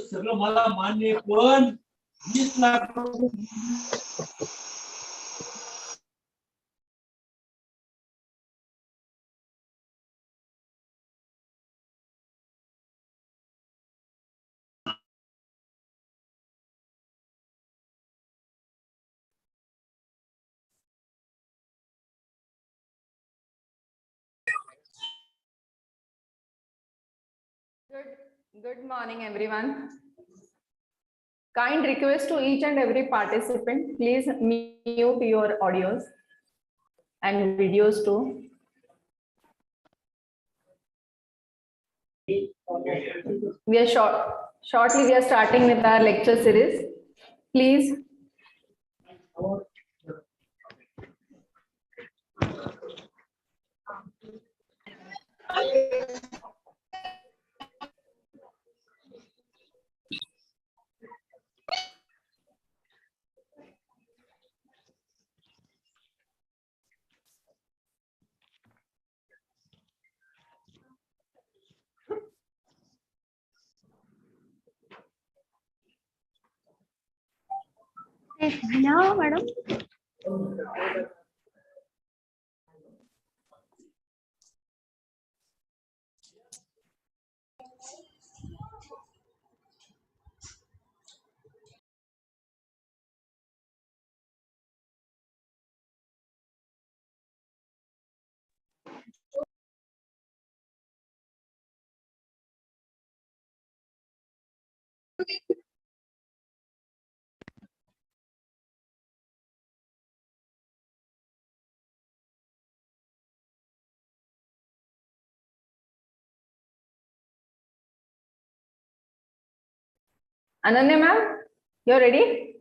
सगळं मला मान्य आहे, पण 20 lakh Good morning, everyone. Kind request to each and every participant, please mute your audios and videos too. We are shortly we are starting with our lecture series. Please. No, madam. Ananya ma'am, you're ready?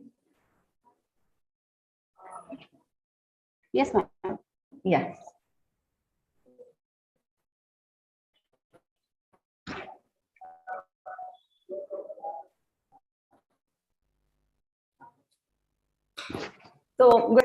Yes, ma'am. Yeah. So,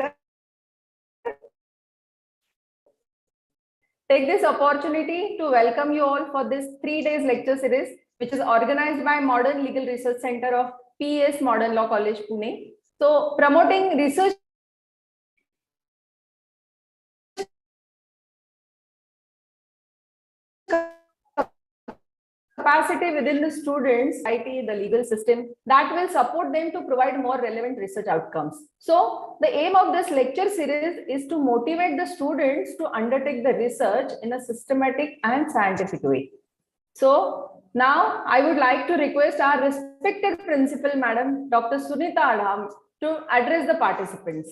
take this opportunity to welcome you all for this 3 days lecture series, which is organized by Modern Legal Research Center of PES Modern Law College, Pune. So, promoting research capacity within the students, IT, the legal system, that will support them to provide more relevant research outcomes. So the aim of this lecture series is to motivate the students to undertake the research in a systematic and scientific way. So now I would like to request our respected principal, Madam Dr. Sunita Adham, to address the participants.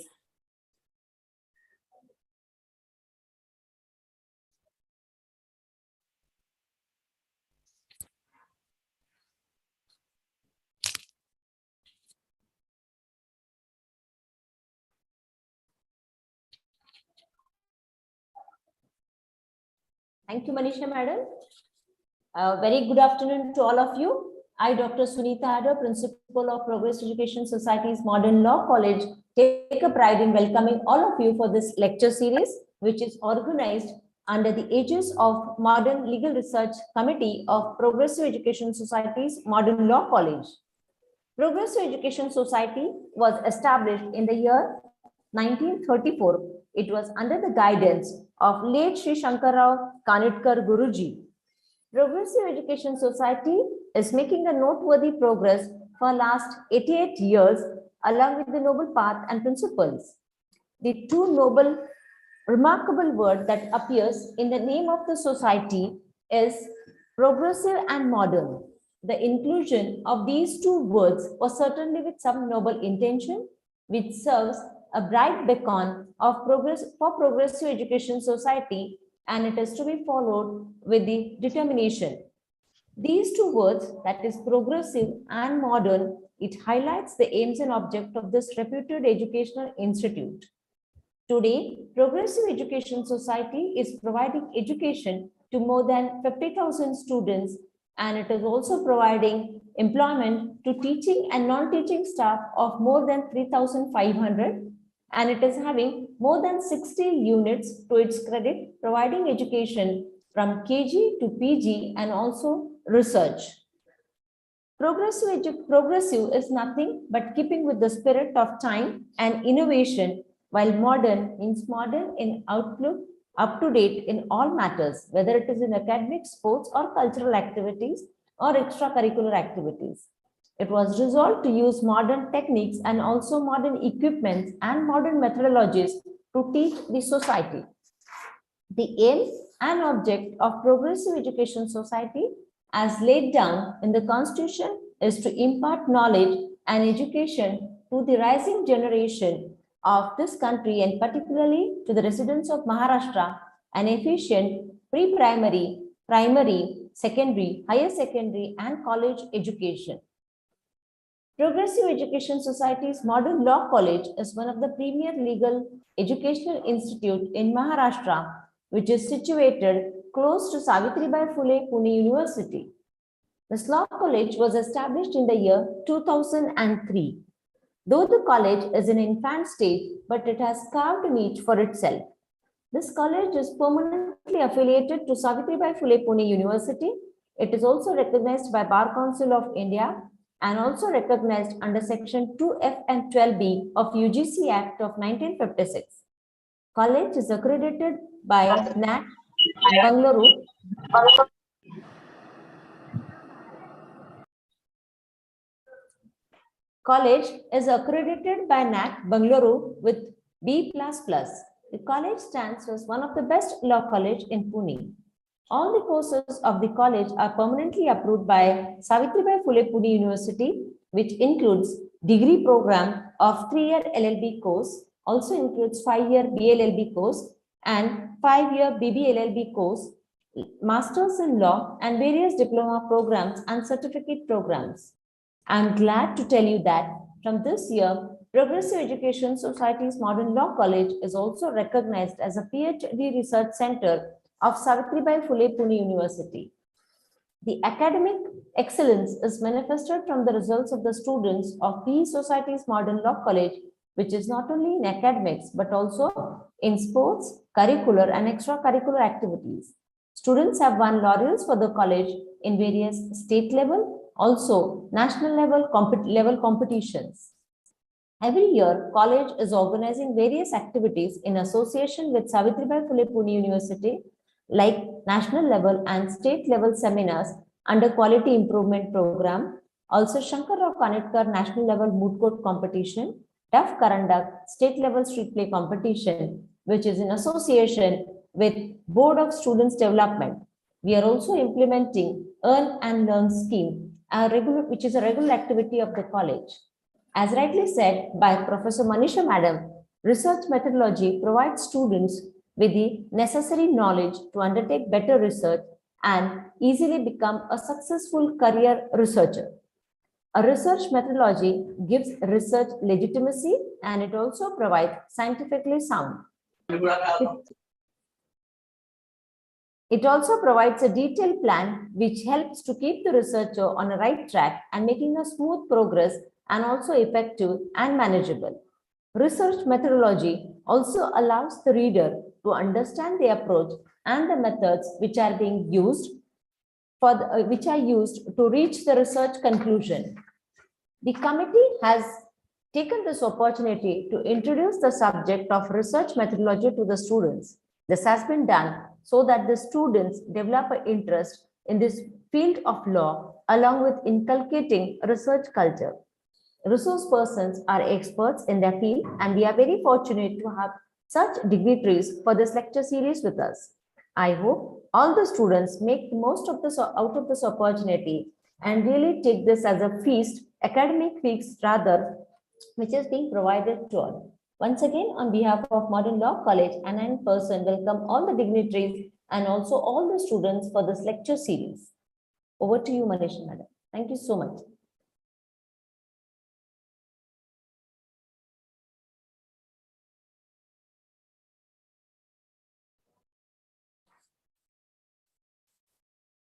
Thank you, Manisha Madam. Very good afternoon to all of you. I, Dr. Sunita Adham, Principal of Progress Education Society's Modern Law College, take a pride in welcoming all of you for this lecture series, which is organized under the aegis of Modern Legal Research Committee of Progressive Education Society's Modern Law College. Progressive Education Society was established in the year 1934. It was under the guidance of late Sri Shankarrao Kanitkar Guruji. Progressive Education Society is making a noteworthy progress for last 88 years along with the noble path and principles. The two noble, remarkable word that appears in the name of the society is progressive and modern. The inclusion of these two words was certainly with some noble intention, which serves a bright beacon of progress for Progressive Education Society, and it is to be followed with the determination. These two words, that is progressive and modern, it highlights the aims and object of this reputed educational institute. Today, Progressive Education Society is providing education to more than 50,000 students, and it is also providing employment to teaching and non-teaching staff of more than 3,500, and it is having more than 60 units to its credit, providing education from KG to PG and also research. Progressive is nothing but keeping with the spirit of time and innovation, while modern means modern in outlook, up to date in all matters, whether it is in academic, sports, or cultural activities or extracurricular activities. It was resolved to use modern techniques and also modern equipments and modern methodologies to teach the society. The aim and object of Progressive Education Society, as laid down in the Constitution, is to impart knowledge and education to the rising generation of this country, and particularly to the residents of Maharashtra, an efficient pre-primary, primary, secondary, higher secondary, and college education. Progressive Education Society's Modern Law College is one of the premier legal educational institute in Maharashtra, which is situated close to Savitribai Phule Pune University. This law college was established in the year 2003. Though the college is in infant stage, but it has carved a niche for itself. This college is permanently affiliated to Savitribai Phule Pune University. It is also recognized by Bar Council of India and also recognized under Section 2F and 12B of UGC Act of 1956. College is accredited by NAC Bangalore. College is accredited by NAC Bangalore with B++. The college stands as one of the best law college in Pune. All the courses of the college are permanently approved by Savitribai Phule Pune University, which includes degree program of 3-year LLB course, also includes 5-year BLLB course and 5-year BBLLB course, Masters in Law, and various diploma programs and certificate programs. I'm glad to tell you that from this year, Progressive Education Society's Modern Law College is also recognized as a PhD research center of Savitribai Phule Pune University. The academic excellence is manifested from the results of the students of PE Society's Modern Law College, which is not only in academics, but also in sports, curricular and extracurricular activities. Students have won laurels for the college in various state level, also national level competitions. Every year, college is organizing various activities in association with Savitribai Phule Pune University, like national level and state level seminars under quality improvement program, also Shankar Rao Kanetkar national level moot court competition, Tough Karandak state level street play competition, which is in association with Board of Students Development. We are also implementing Earn and Learn scheme, which is a regular activity of the college. As rightly said by Professor Manisha Madam, research methodology provides students with the necessary knowledge to undertake better research and easily become a successful career researcher. A research methodology gives research legitimacy, and it also provides scientifically sound. It also provides a detailed plan which helps to keep the researcher on a right track and making a smooth progress and also effective and manageable. Research methodology also allows the reader to understand the approach and the methods which are being used to reach the research conclusion. The committee has taken this opportunity to introduce the subject of research methodology to the students. This has been done so that the students develop an interest in this field of law, along with inculcating research culture. Resource persons are experts in their field, and we are very fortunate to have such dignitaries for this lecture series with us. I hope all the students make the most of this out of this opportunity and really take this as a feast, academic feast rather, which is being provided to all. Once again, on behalf of Modern Law College, and in person welcome all the dignitaries and also all the students for this lecture series. Over to you, Manisha Madam. Thank you so much.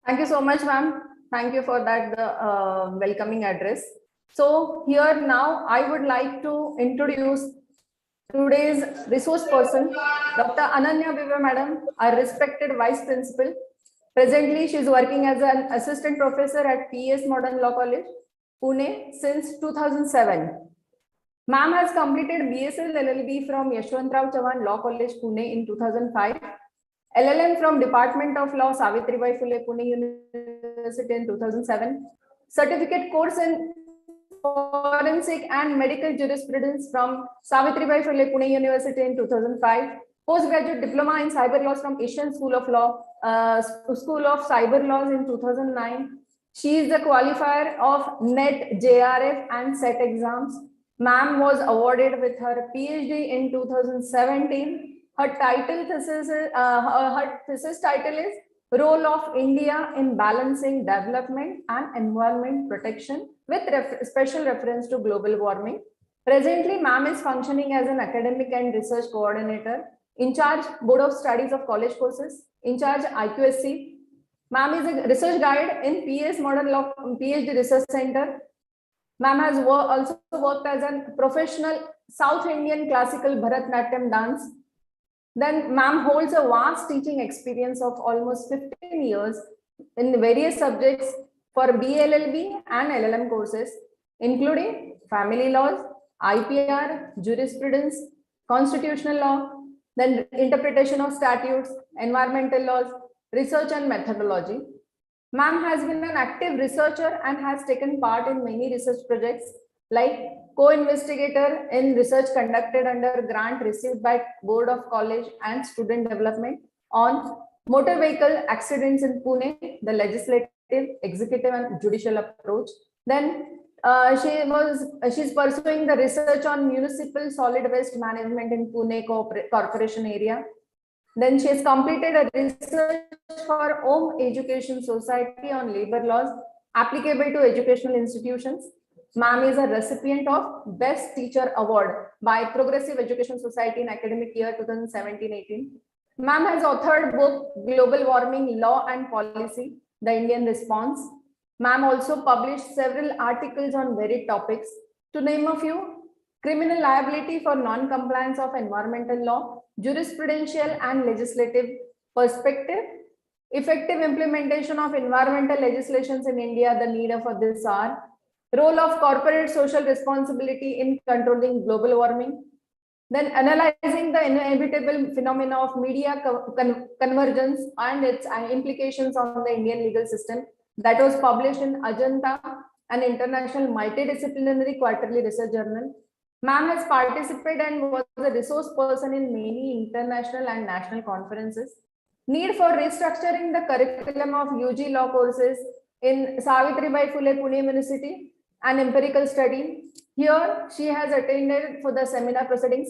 Thank you so much, ma'am. Thank you for that welcoming address. So here now I would like to introduce today's resource person, Dr. Ananya Biva Madam, our respected Vice Principal. Presently, she is working as an Assistant Professor at PS Modern Law College, Pune since 2007. Ma'am has completed BSL LLB from Yashwantrao Chavan Law College, Pune in 2005. LLM from Department of Law, Savitribai Phule, Pune University in 2007. Certificate course in Forensic and Medical Jurisprudence from Savitribai Phule, Pune University in 2005. Postgraduate Diploma in Cyber Laws from Asian School of Law, School of Cyber Laws in 2009. She is the qualifier of NET, JRF and SET exams. Ma'am was awarded with her PhD in 2017. Her thesis title is Role of India in Balancing Development and Environment Protection with special reference to global warming. Presently, ma'am is functioning as an academic and research coordinator, in charge Board of Studies of College Courses, in charge IQSC. Ma'am is a research guide in PS Modern Law PhD Research Center. Ma'am has also worked as a professional South Indian classical Bharatanatyam dance. Then ma'am holds a vast teaching experience of almost 15 years in various subjects for BLLB and LLM courses, including family laws, IPR, jurisprudence, constitutional law, then interpretation of statutes, environmental laws, research and methodology. Ma'am has been an active researcher and has taken part in many research projects like co-investigator in research conducted under grant received by Board of College and Student Development on motor vehicle accidents in Pune, the legislative, executive and judicial approach. Then she's pursuing the research on municipal solid waste management in Pune Corporation area. Then she has completed a research for Home Education Society on labor laws applicable to educational institutions. Ma'am is a recipient of Best Teacher Award by Progressive Education Society in academic year 2017-18. Ma'am has authored book Global Warming Law and Policy, The Indian Response. Ma'am also published several articles on varied topics. To name a few: criminal liability for non-compliance of environmental law, jurisprudential and legislative perspective, effective implementation of environmental legislations in India, the need for this hour, role of corporate social responsibility in controlling global warming, then analyzing the inevitable phenomena of media convergence and its implications on the Indian legal system, that was published in Ajanta, an international multidisciplinary quarterly research journal. Ma'am has participated and was a resource person in many international and national conferences. Need for restructuring the curriculum of UG law courses in Savitribai Phule, Pune University, an empirical study. Here, she has attended for the seminar proceedings.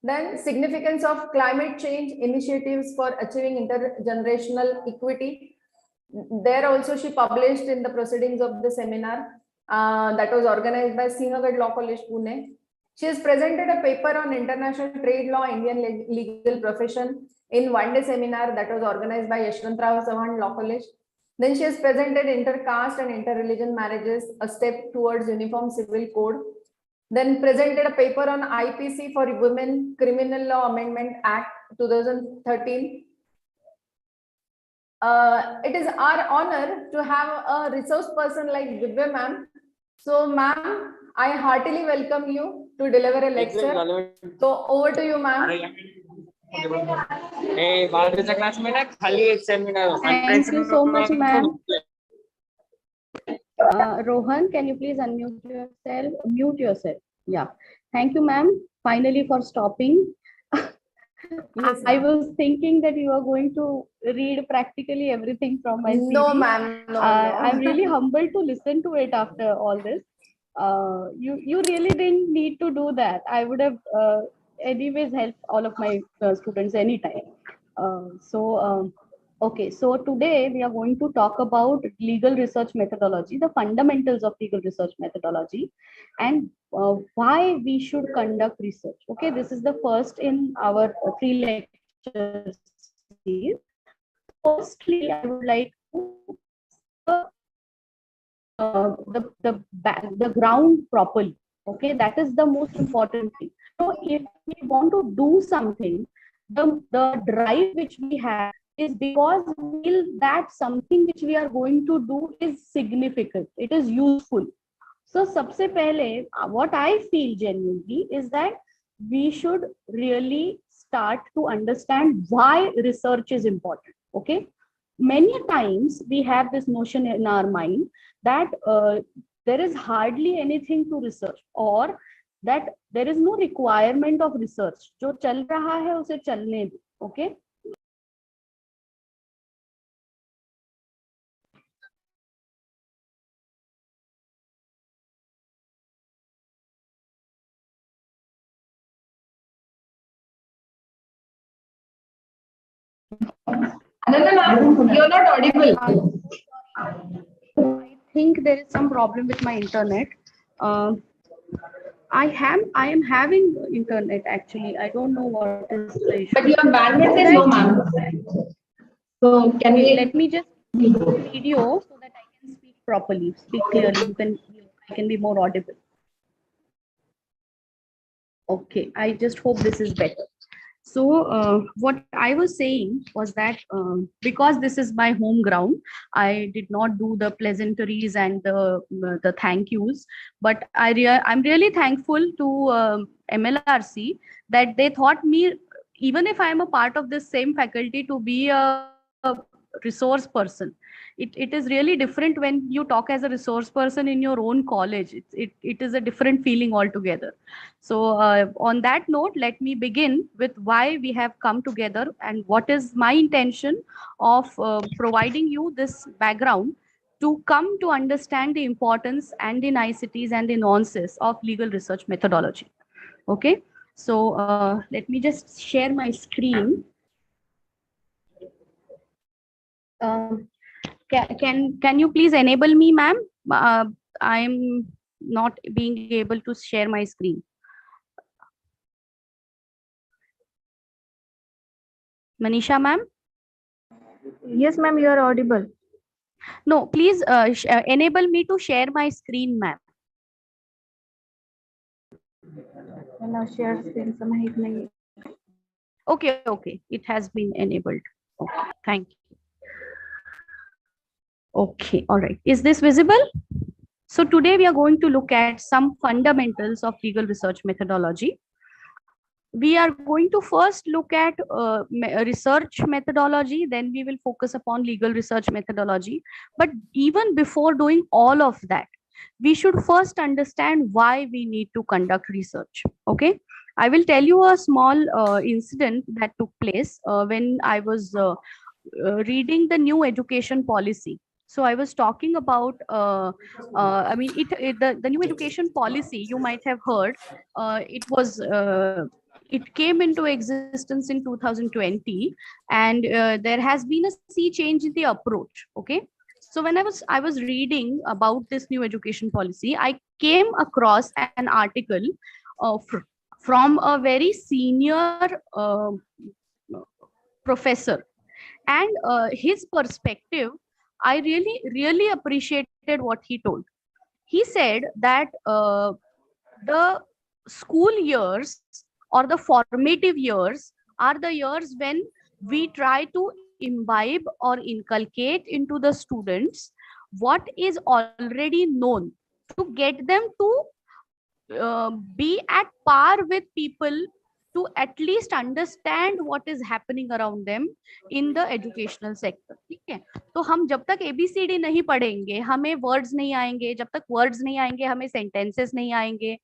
Then, significance of climate change initiatives for achieving intergenerational equity. There also she published in the proceedings of the seminar that was organized by Sinhagad Law College, Pune. She has presented a paper on international trade law, Indian legal profession in one-day seminar that was organized by Yashwantrao Chavan Law College. Then she has presented intercaste and interreligion marriages, a step towards uniform civil code. Then presented a paper on IPC for Women Criminal Law Amendment Act 2013. It is our honor to have a resource person like Vibha ma'am. So ma'am, I heartily welcome you to deliver a lecture. So over to you, ma'am. बाजूच्या classmate आहे खाली एक seminar Thank you so much, ma'am. Rohan, can you please unmute yourself? Mute yourself. Yeah. Thank you, ma'am. Finally, for stopping. Yes, I was thinking that you are going to read practically everything from my CV. No, ma'am. No, I'm really humbled to listen to it after all this. You really didn't need to do that. I would have anyways helped all of my students anytime. Okay, so today we are going to talk about legal research methodology, the fundamentals of legal research methodology, and why we should conduct research. Okay, this is the first in our 3 lecture series. Firstly, I would like to the ground properly. Okay, that is the most important thing. So if we want to do something, the drive which we have is because we feel that something which we are going to do is significant, it is useful. So sabse pehle, what I feel genuinely is that we should really start to understand why research is important. Okay, many times we have this notion in our mind that there is hardly anything to research, or that there is no requirement of research. जो चल रहा है उसे चलने दो. Okay. Ananda, ma'am, you're not audible. I think there is some problem with my internet. I am having internet actually. I don't know what is the issue. But your bandwidth is low, ma'am. So can we Let me just make a video so that I can speak properly, speak clearly. I can be more audible. Okay, I just hope this is better. So what I was saying was that because this is my home ground, I did not do the pleasantries and the thank yous, but I'm really thankful to MLRC that they thought me, even if I am a part of this same faculty, to be a resource person. It is really different when you talk as a resource person in your own college. It is a different feeling altogether. So on that note, let me begin with why we have come together and what is my intention of providing you this background to come to understand the importance and the niceties and the nuances of legal research methodology. Okay, so let me just share my screen. Can you please enable me, ma'am? I'm not being able to share my screen. Manisha, ma'am? Yes, ma'am, you are audible. No, please enable me to share my screen, ma'am. Now share screen. Okay, it has been enabled. Okay, thank you. Okay, all right. Is this visible? So today we are going to look at some fundamentals of legal research methodology. We are going to first look at research methodology, then we will focus upon legal research methodology. But even before doing all of that, we should first understand why we need to conduct research. Okay, I will tell you a small incident that took place when I was reading the new education policy. So I was talking about, I mean, the new education policy, you might have heard, it came into existence in 2020, and there has been a sea change in the approach. Okay, so when I was reading about this new education policy, I came across an article from a very senior professor, and his perspective, I really appreciated what he told. He said that the school years or the formative years are the years when we try to imbibe or inculcate into the students what is already known, to get them to be at par with people to at least understand what is happening around them in the educational sector. ठीक है, तो हम जब तक ABCD नहीं पढ़ेंगे हमें words नहीं आएंगे, जब तक वर्ड्स नहीं आएंगे हमें सेंटेंसेस नहीं आएंगे,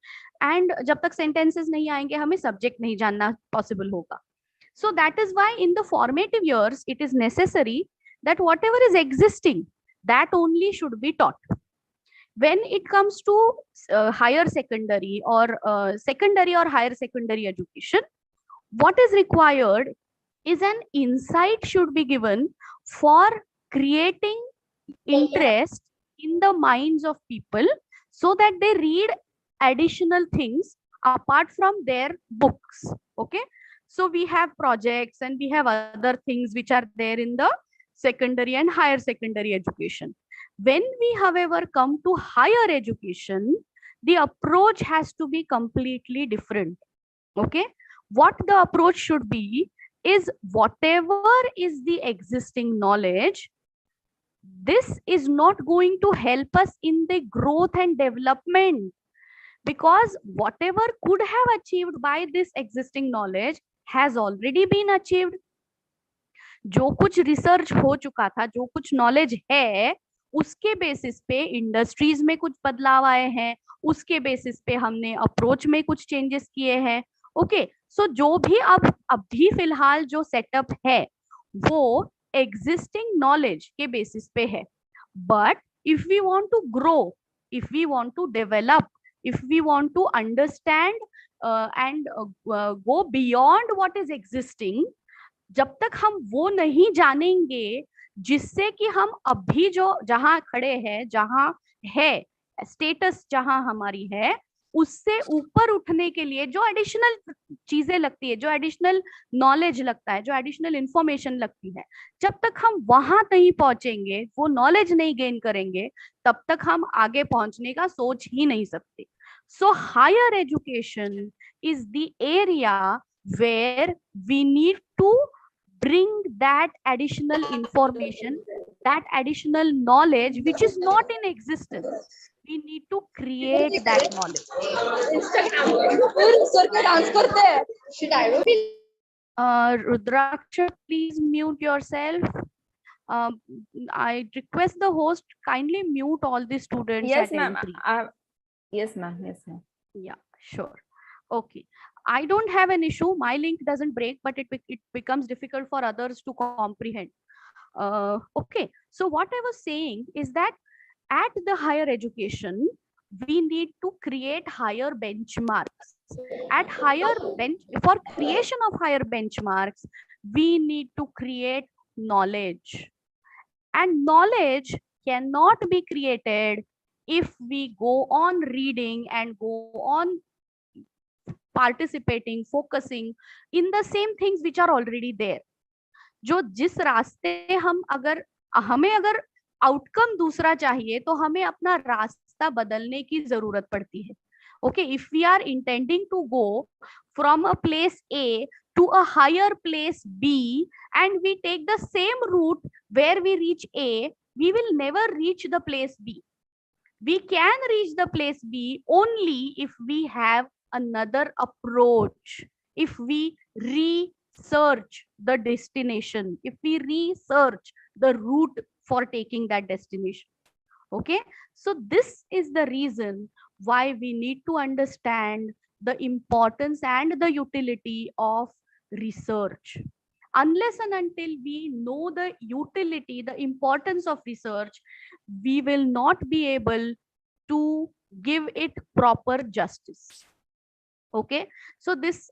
एंड जब तक सेंटेंसेस नहीं आएंगे हमें सब्जेक्ट नहीं जानना पॉसिबल होगा. So that is why in the formative years it is necessary that whatever is existing, that only should be taught. When it comes to higher secondary or secondary or higher secondary education, what is required is an insight should be given for creating interest in the minds of people so that they read additional things apart from their books. Okay, so we have projects and we have other things which are there in the secondary and higher secondary education. When we, however, come to higher education, the approach has to be completely different. Okay, what the approach should be is whatever is the existing knowledge, this is not going to help us in the growth and development, because whatever could have achieved by this existing knowledge has already been achieved. जो कुछ research हो चुका था, जो कुछ knowledge है, उसके basis पे इंडस्ट्रीज में कुछ बदलाव आए हैं, उसके बेसिस पे हमने अप्रोच में कुछ चेंजेस किए हैं. ओके, सो जो भी अब अभी फिलहाल जो सेटअप है वो एग्जिस्टिंग नॉलेज के बेसिस पे है. But if we want to grow, if we want to develop, if we want to understand and go beyond what is existing, जब तक हम वो नहीं जानेंगे जिससे कि हम अभी जो जहां खड़े हैं, जहां है स्टेटस, जहां हमारी है, उससे ऊपर उठने के लिए जो एडिशनल चीजें लगती है, जो एडिशनल नॉलेज लगता है, जो एडिशनल इंफॉर्मेशन लगती है, जब तक हम वहां नहीं पहुंचेंगे, वो नॉलेज नहीं गेन करेंगे, तब तक हम आगे पहुंचने का सोच ही नहीं सकते. So higher education is the area where we need to bring that additional information, that additional knowledge which is not in existence. We need to create that knowledge. Rudraksha, please mute yourself. I request the host kindly mute all the students. Yes, at ma'am. entry. Yes, ma'am. Yes, ma'am. Yeah, sure. Okay. I don't have an issue. My link doesn't break, but it becomes difficult for others to comprehend. Okay. So what I was saying is that at the higher education, we need to create higher benchmarks. At for creation of higher benchmarks, we need to create knowledge. And knowledge cannot be created if we go on reading and go on participating, focusing in the same things which are already there. जो जिस रास्ते हम हमें अगर outcome दूसरा चाहिए तो हमें अपना रास्ता बदलने की जरूरत पड़ती है. Okay, if we are intending to go from a place A to a higher place B and we take the same route where we reach A, we will never reach the place B. We can reach the place B only if we have another approach, if we research the destination, if we research the route for taking that destination. Okay, so this is the reason why we need to understand the importance and the utility of research. Unless and until we know the utility, the importance of research, we will not be able to give it proper justice. Okay, so this,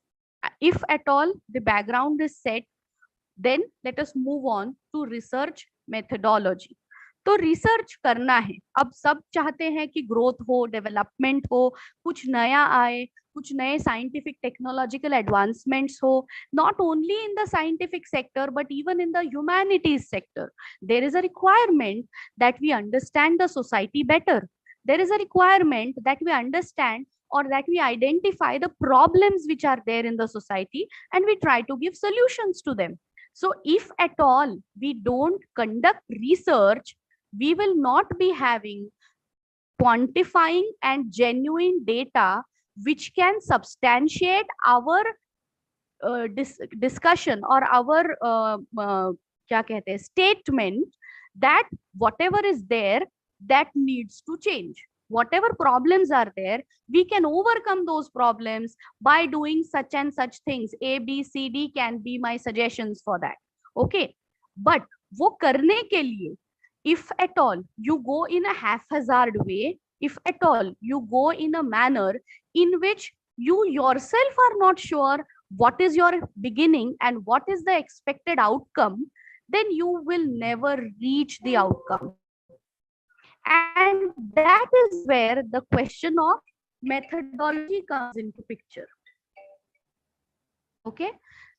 if at all the background is set, then let us move on to research methodology. तो research करना है. अब सब चाहते हैं कि growth हो, development हो, कुछ नया आए, कुछ नए साइंटिफिक टेक्नोलॉजिकल एडवांसमेंट्स हो. Not only in the scientific sector but even in the humanities sector. There is a requirement that we understand the society better. There is a requirement that we understand or that we identify the problems which are there in the society and we try to give solutions to them. So if at all we don't conduct research, we will not be having quantifying and genuine data which can substantiate our discussion or our क्या कहते हैं statement that whatever is there that needs to change. Whatever problems are there, we can overcome those problems by doing such and such things. A, B, C, D can be my suggestions for that. Okay, but वो करने के लिए, if at all you go in a haphazard way, if at all you go in a manner in which you yourself are not sure what is your beginning and what is the expected outcome, then you will never reach the outcome. And that is where the question of methodology comes into picture. Okay,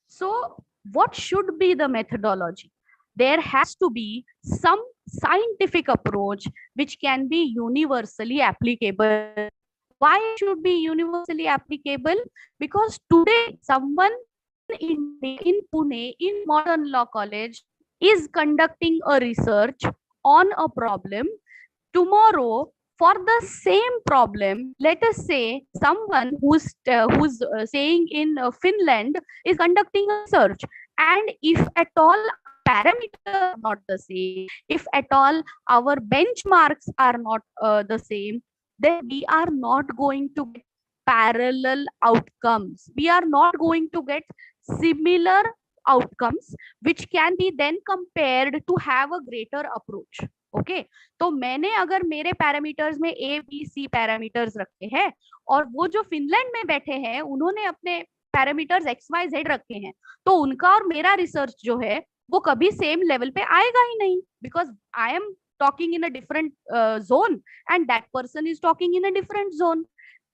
so what should be the methodology? There has to be some scientific approach which can be universally applicable. Why it should be universally applicable? Because today someone in Pune, in Modern Law College, is conducting a research on a problem. Tomorrow, for the same problem, let us say someone who's saying in Finland is conducting a research, and if at all parameters are not the same, if at all our benchmarks are not the same, then we are not going to get parallel outcomes. We are not going to get similar outcomes which can be then compared to have a greater approach. Okay तो मैंने अगर मेरे parameters में A B C parameters रखे हैं और वो जो फिनलैंड में बैठे हैं उन्होंने अपने पैरामीटर्स एक्स वाई जेड रखे हैं, तो उनका और मेरा रिसर्च जो है वो कभी सेम लेवल पे आएगा ही नहीं, because I am talking in a different zone and that person is talking in a different zone.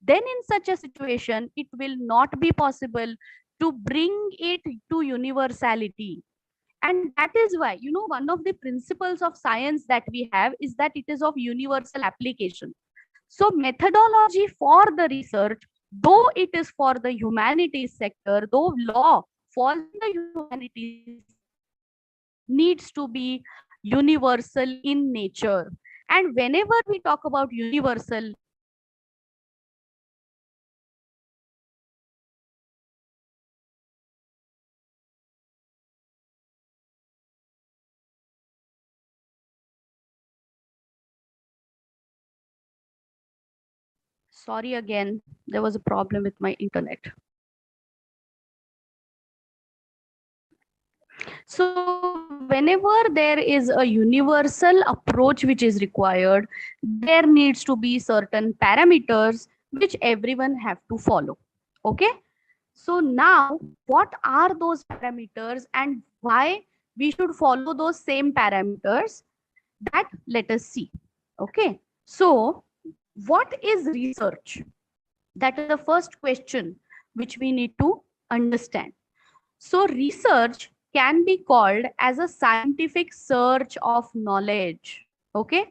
Then in such a situation it will not be possible to bring it to universality. And that is why, you know, one of the principles of science that we have is that it is of universal application. So methodology for the research, though it is for the humanities sector, though law falls in the humanities, needs to be universal in nature. And whenever we talk about universal, sorry again, there was a problem with my internet. So whenever there is a universal approach which is required, there needs to be certain parameters which everyone have to follow. Okay. So now what are those parameters and why we should follow those same parameters? That let us see. Okay. So what is research? That is the first question which we need to understand. So research can be called as a scientific search of knowledge. Okay.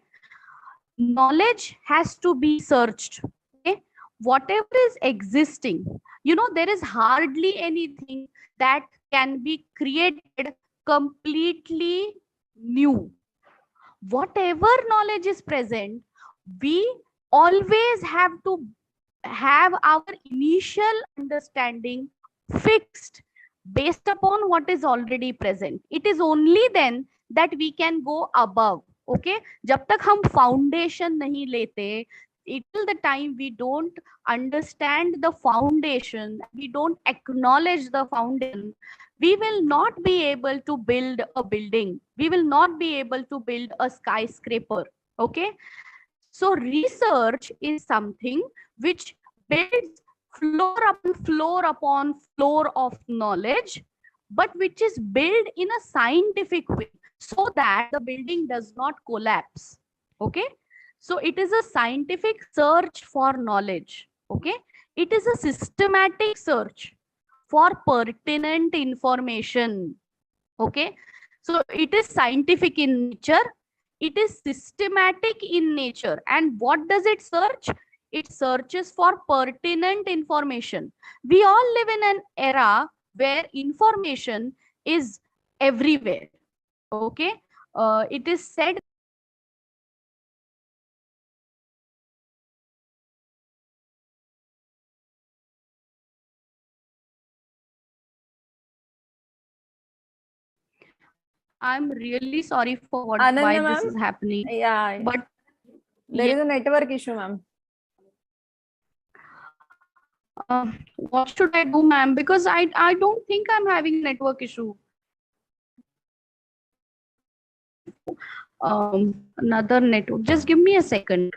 Knowledge has to be searched. Okay. Whatever is existing, you know, there is hardly anything that can be created completely new. Whatever knowledge is present, we always have to have our initial understanding fixed based upon what is already present. It is only then that we can go above. Okay, जब तक हम foundation नहीं लेते, till the time we don't understand the foundation, we don't acknowledge the foundation, we will not be able to build a building. We will not be able to build a skyscraper. Okay, so research is something which builds floor upon floor upon floor of knowledge, but which is built in a scientific way so that the building does not collapse. Okay, so it is a scientific search for knowledge. Okay, it is a systematic search for pertinent information. Okay, so it is scientific in nature, it is systematic in nature, and what does it search? It searches for pertinent information. We all live in an era where information is everywhere. Okay, it is said I'm really sorry for why Ananya this ma'am? is happening. Yeah, But there is a network issue, ma'am. what should I do, ma'am? Because I don't think I'm having a network issue. Another network. Just give me a second.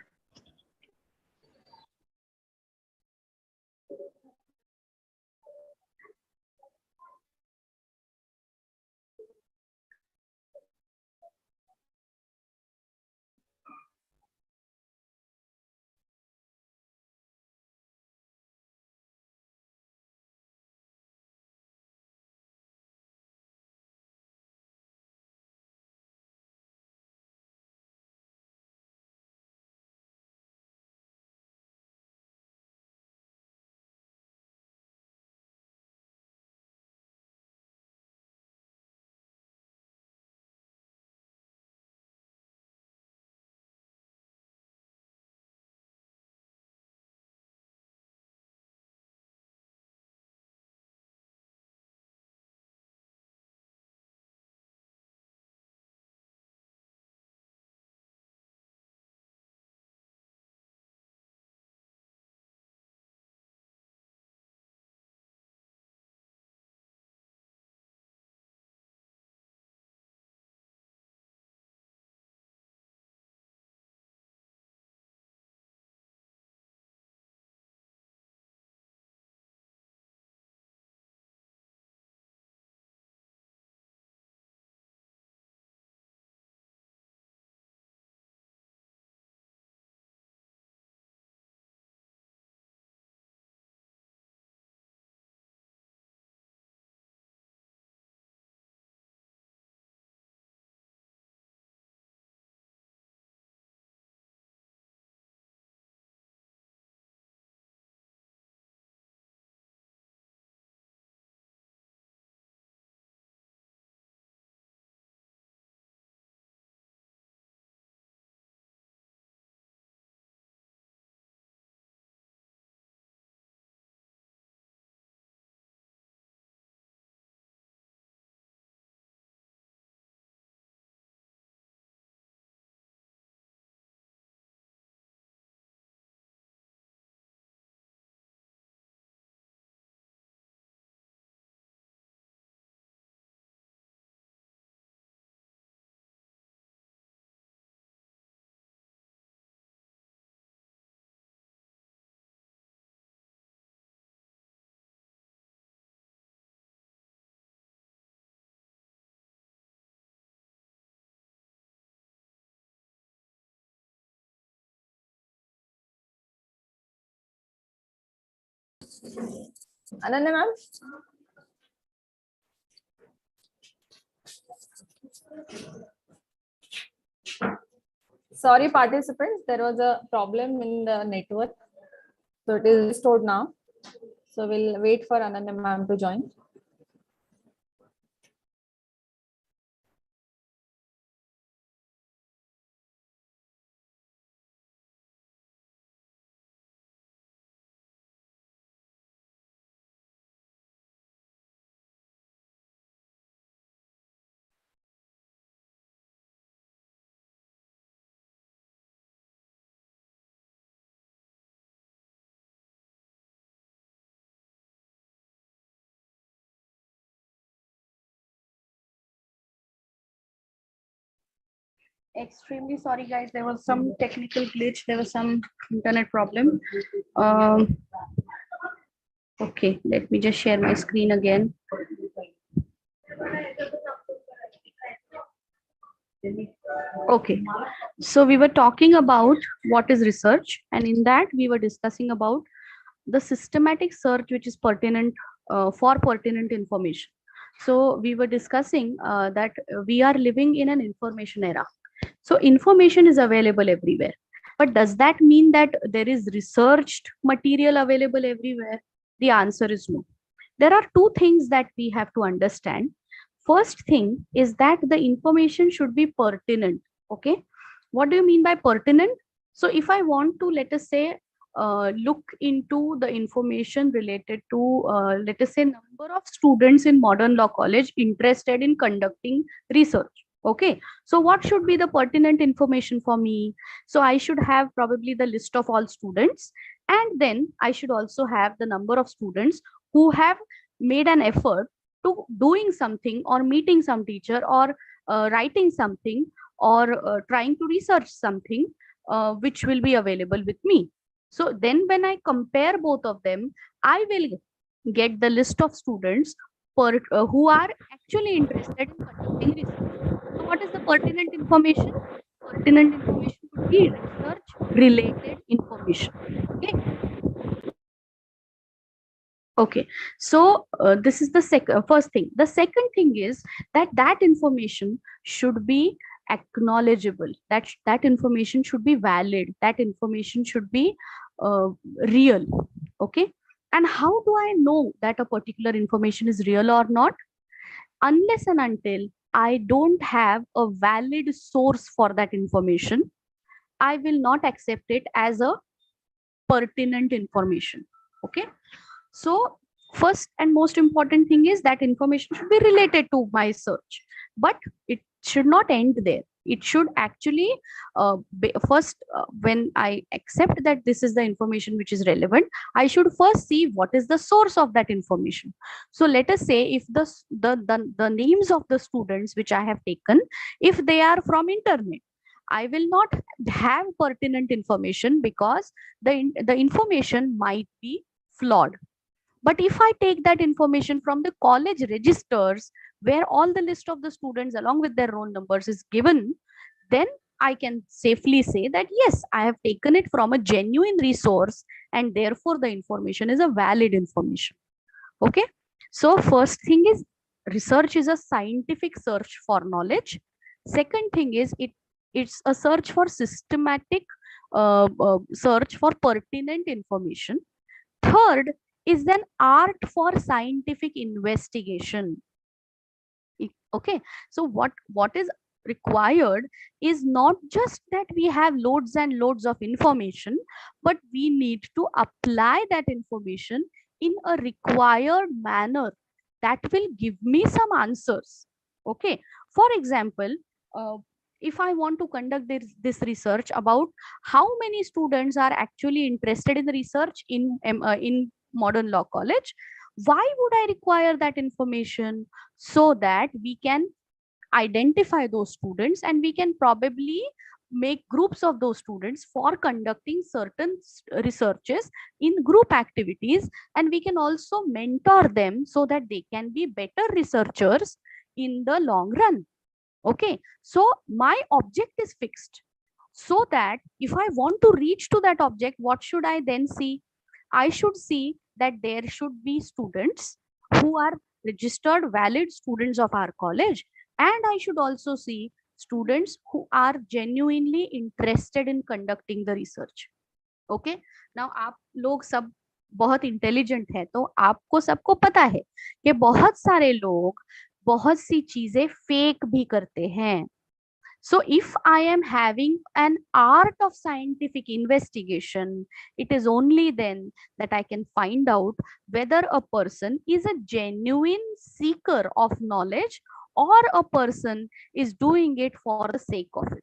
Ananya ma'am? Sorry, participants, there was a problem in the network. So it is restored now. So we'll wait for Ananya ma'am to join. Extremely sorry, guys. There was some technical glitch. There was some internet problem. Um, okay, let me just share my screen again. Okay, so we were talking about what is research, and in that we were discussing about the systematic search which is pertinent for pertinent information. So we were discussing that we are living in an information era. So information is available everywhere. But does that mean that there is researched material available everywhere? The answer is no. There are two things that we have to understand. First thing is that the information should be pertinent. Okay. What do you mean by pertinent? So if I want to, let us say, look into the information related to, let us say, number of students in modern law college interested in conducting research. Okay, so what should be the pertinent information for me? So I should have probably the list of all students, and then I should also have the number of students who have made an effort to doing something or meeting some teacher or writing something or trying to research something which will be available with me. So then when I compare both of them, I will get the list of students who are actually interested in conducting research. So what is the pertinent information? Pertinent information could be research related information. Okay. Okay, so this is the first thing. The second thing is that information should be acknowledgeable. That information should be valid. That information should be real. Okay, and how do I know that a particular information is real or not? Unless and until I don't have a valid source for that information, I will not accept it as a pertinent information. Okay, so first and most important thing is that information should be related to my search, but it should not end there. It should actually first, when I accept that this is the information which is relevant, I should first see what is the source of that information. So let us say if the names of the students which I have taken, if they are from internet, I will not have pertinent information because the information might be flawed. But if I take that information from the college registers, where all the list of the students along with their roll numbers is given, then I can safely say that yes, I have taken it from a genuine resource, and therefore the information is a valid information. Okay, so first thing is, research is a scientific search for knowledge. Second thing is, it's a search for systematic search for pertinent information. Third is an art for scientific investigation. Okay, so what is required is not just that we have loads and loads of information, but we need to apply that information in a required manner that will give me some answers. Okay, for example, if I want to conduct this research about how many students are actually interested in the research in modern law college, why would I require that information? So that we can identify those students, and we can probably make groups of those students for conducting certain researches in group activities, and we can also mentor them so that they can be better researchers in the long run. Okay, so my object is fixed, so that if I want to reach to that object, what should I then see? I should see that there should be students who are registered valid students of our college, and I should also see students who are genuinely interested in conducting the research. Okay, now आप लोग सब बहुत intelligent है, तो आपको सबको पता है कि बहुत सारे लोग बहुत सी चीजें फेक भी करते हैं. So if I am having an art of scientific investigation, it is only then that I can find out whether a person is a genuine seeker of knowledge or a person is doing it for the sake of it.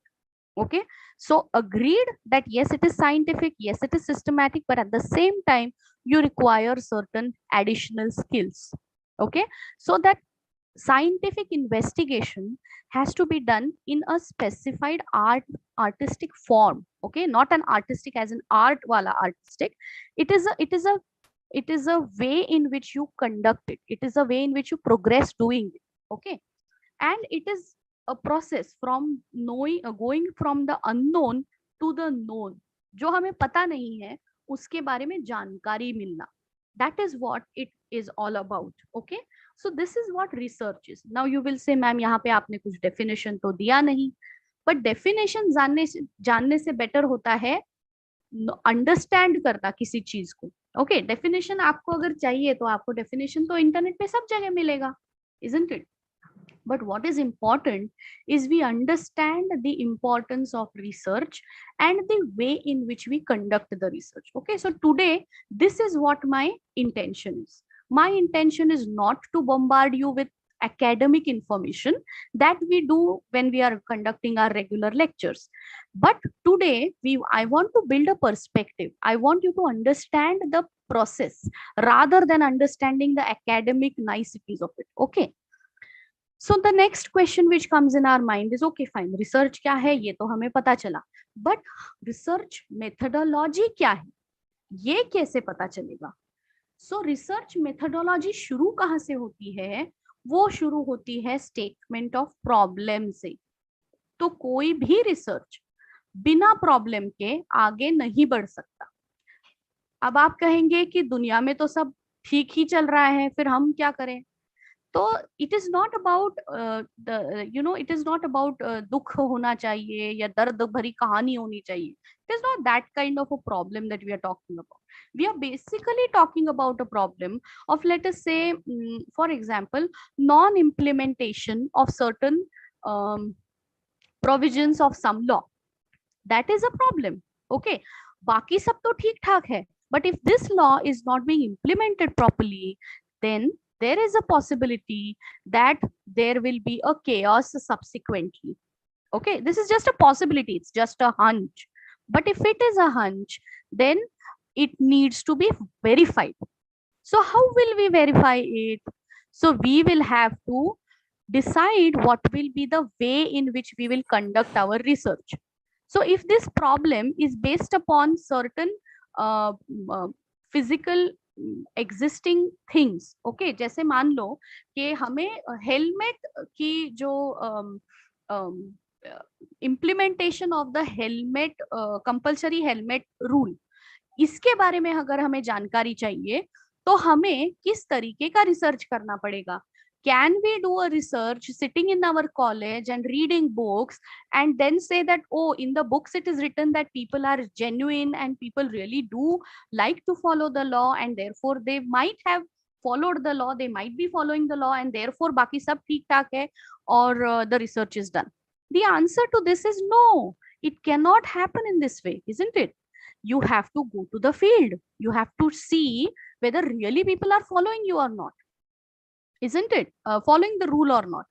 Okay, so agreed that yes, it is scientific, yes, it is systematic, but at the same time, you require certain additional skills. Okay, so that scientific investigation has to be done in a specified artistic form. Okay, not an artistic as an art wala artistic. It is a way in which you conduct it. It is a way in which you progress doing it. Okay, and it is a process from knowing, going from the unknown to the known. जो हमें पता नहीं है उसके बारे में जानकारी मिलना. That is what it is all about. Okay, so this is what research is. Now you will say, ma'am, यहाँ पे आपने कुछ definition तो दिया नहीं, but definition जानने से better होता है understand करना किसी चीज को. Okay, definition आपको अगर चाहिए तो आपको definition तो internet पे सब जगह मिलेगा, isn't it? But what is important is we understand the importance of research and the way in which we conduct the research. Okay, so today, this is what my intention is. My intention is not to bombard you with academic information that we do when we are conducting our regular lectures. But today, I want to build a perspective. I want you to understand the process rather than understanding the academic niceties of it. Okay. So the next question which comes in our mind is, okay, fine, research क्या है ये तो हमें पता चला, but research methodology क्या है, ये कैसे पता चलेगा? So research methodology शुरू कहाँ से होती है? वो शुरू होती है statement of problem से. तो कोई भी research बिना problem के आगे नहीं बढ़ सकता. अब आप कहेंगे कि दुनिया में तो सब ठीक ही चल रहा है, फिर हम क्या करें? तो it is not about it is not about दुख होना चाहिए या दर्द भरी कहानी होनी चाहिए. It is not that kind of a problem that we are talking about. We are basically talking about a problem of, let us say, for example, non-implementation of certain provisions of some law. That is a problem. Okay, बाकी सब तो ठीक ठाक है, but if this law is not being implemented properly, then there is a possibility that there will be a chaos subsequently. Okay, this is just a possibility, it's just a hunch. But if it is a hunch, then it needs to be verified. So how will we verify it? So we will have to decide what will be the way in which we will conduct our research. So if this problem is based upon certain physical existing things, okay, जैसे मान लो कि हमें helmet की जो implementation of the helmet compulsory helmet rule, इसके बारे में अगर हमें जानकारी चाहिए तो हमें किस तरीके का रिसर्च करना पड़ेगा? Can we do a research sitting in our college and reading books and then say that, oh, in the books it is written that people are genuine and people really do like to follow the law and therefore they might have followed the law, they might be following the law and therefore baki sab theek thaak hai or the research is done? The answer to this is no. It cannot happen in this way, isn't it? You have to go to the field. You have to see whether really people are following you or not. Isn't it? Following the rule or not.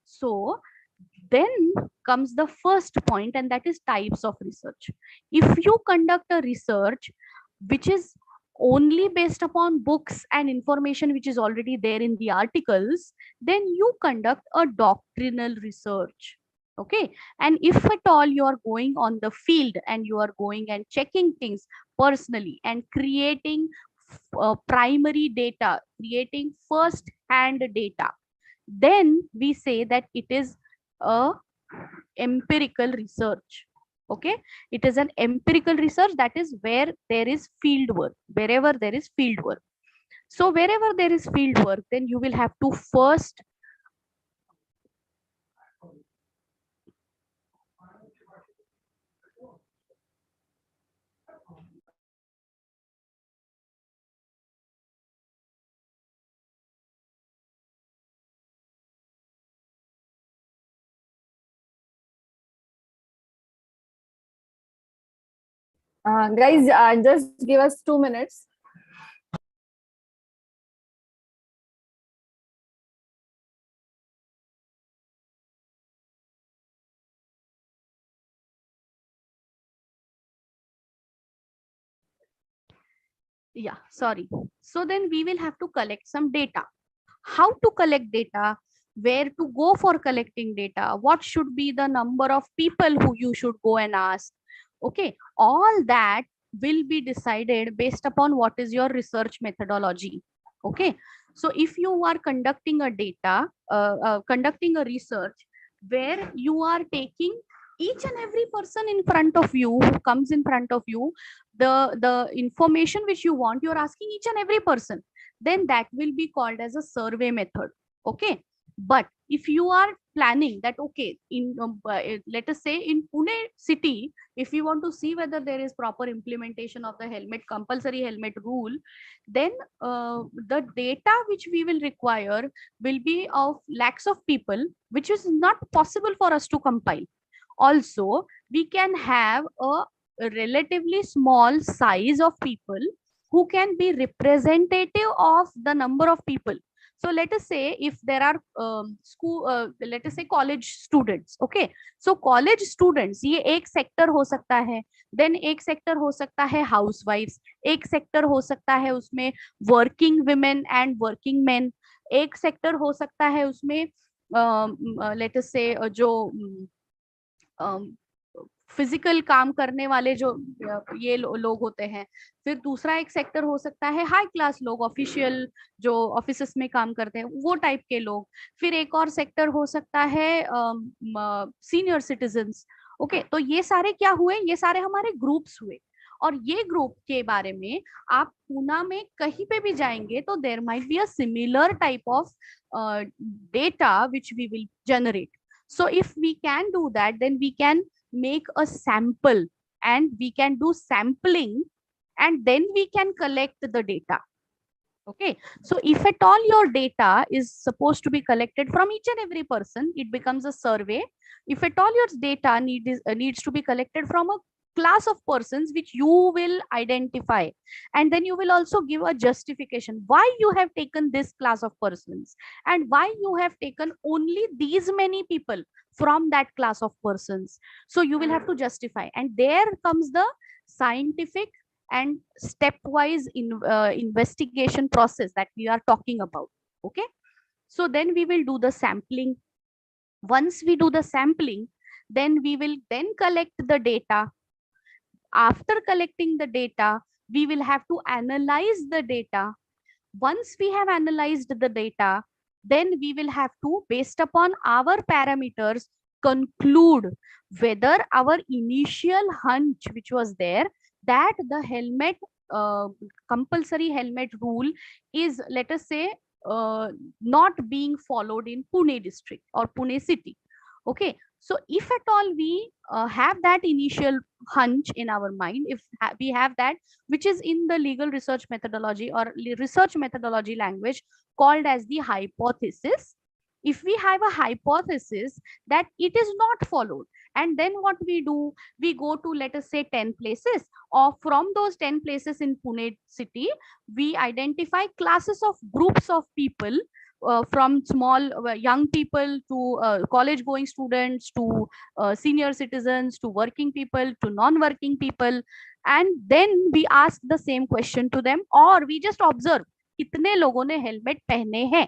So then comes the first point, and that is types of research. If you conduct a research which is only based upon books and information which is already there in the articles, then you conduct a doctrinal research. Okay, and if at all you are going on the field and you are going and checking things personally and creating primary data, creating first hand data, then we say that it is a empirical research. Okay, it is an empirical research, that is where there is field work, wherever there is field work. So wherever there is field work, then you will have to first Guys, just give us 2 minutes. yeah, sorry. So then we will have to collect some data. How to collect data, where to go for collecting data, what should be the number of people who you should go and ask. Okay, all that will be decided based upon what is your research methodology. Okay, so if you are conducting conducting a research where you are taking each and every person in front of you who comes in front of you, the information which you want, you're asking each and every person, then that will be called as a survey method. Okay, but if you are planning that, okay, in let us say in Pune city, if we want to see whether there is proper implementation of the helmet, compulsory helmet rule, then the data which we will require will be of lakhs of people, which is not possible for us to compile. Also, we can have a relatively small size of people who can be representative of the number of people. So let us say if there are let us say college students, okay, so college students, ये एक sector हो सकता है, then एक sector हो सकता है housewives, एक sector हो सकता है उसमें working women and working men, एक sector हो सकता है उसमें let us say जो फिजिकल काम करने वाले जो ये लोग होते हैं, फिर दूसरा एक सेक्टर हो सकता है हाई क्लास लोग, ऑफिशियल जो ऑफिसेस में काम करते हैं वो टाइप के लोग, फिर एक और सेक्टर हो सकता है सीनियर सिटीजन्स। ओके, तो ये सारे क्या हुए, ये सारे हमारे ग्रुप्स हुए, और ये ग्रुप के बारे में आप पूना में कहीं पे भी जाएंगे तो there might be a similar type of data which we will generate. So if we can do that, then we can make a sample and we can do sampling and then we can collect the data. Okay, so if at all your data is supposed to be collected from each and every person, it becomes a survey. If at all your data needs to be collected from a class of persons which you will identify, and then you will also give a justification why you have taken this class of persons and why you have taken only these many people from that class of persons. So you will have to justify, and there comes the scientific and stepwise investigation process that we are talking about. Okay, so then we will do the sampling. Once we do the sampling, then we will then collect the data. After collecting the data, we will have to analyze the data. Once we have analyzed the data, then we will have to, based upon our parameters, conclude whether our initial hunch which was there, that the helmet compulsory helmet rule is, let us say, not being followed in Pune district or Pune city. Okay, so if at all we have that initial hunch in our mind, if we have that, which is in the legal research methodology or research methodology language called as the hypothesis, if we have a hypothesis that it is not followed, and then what we do, we go to, let us say, 10 places, or from those 10 places in Pune city, we identify classes of groups of people, from small young people to college going students to senior citizens to working people to non-working people, and then we ask the same question to them, or we just observe कितने लोगों ने helmet पहने हैं.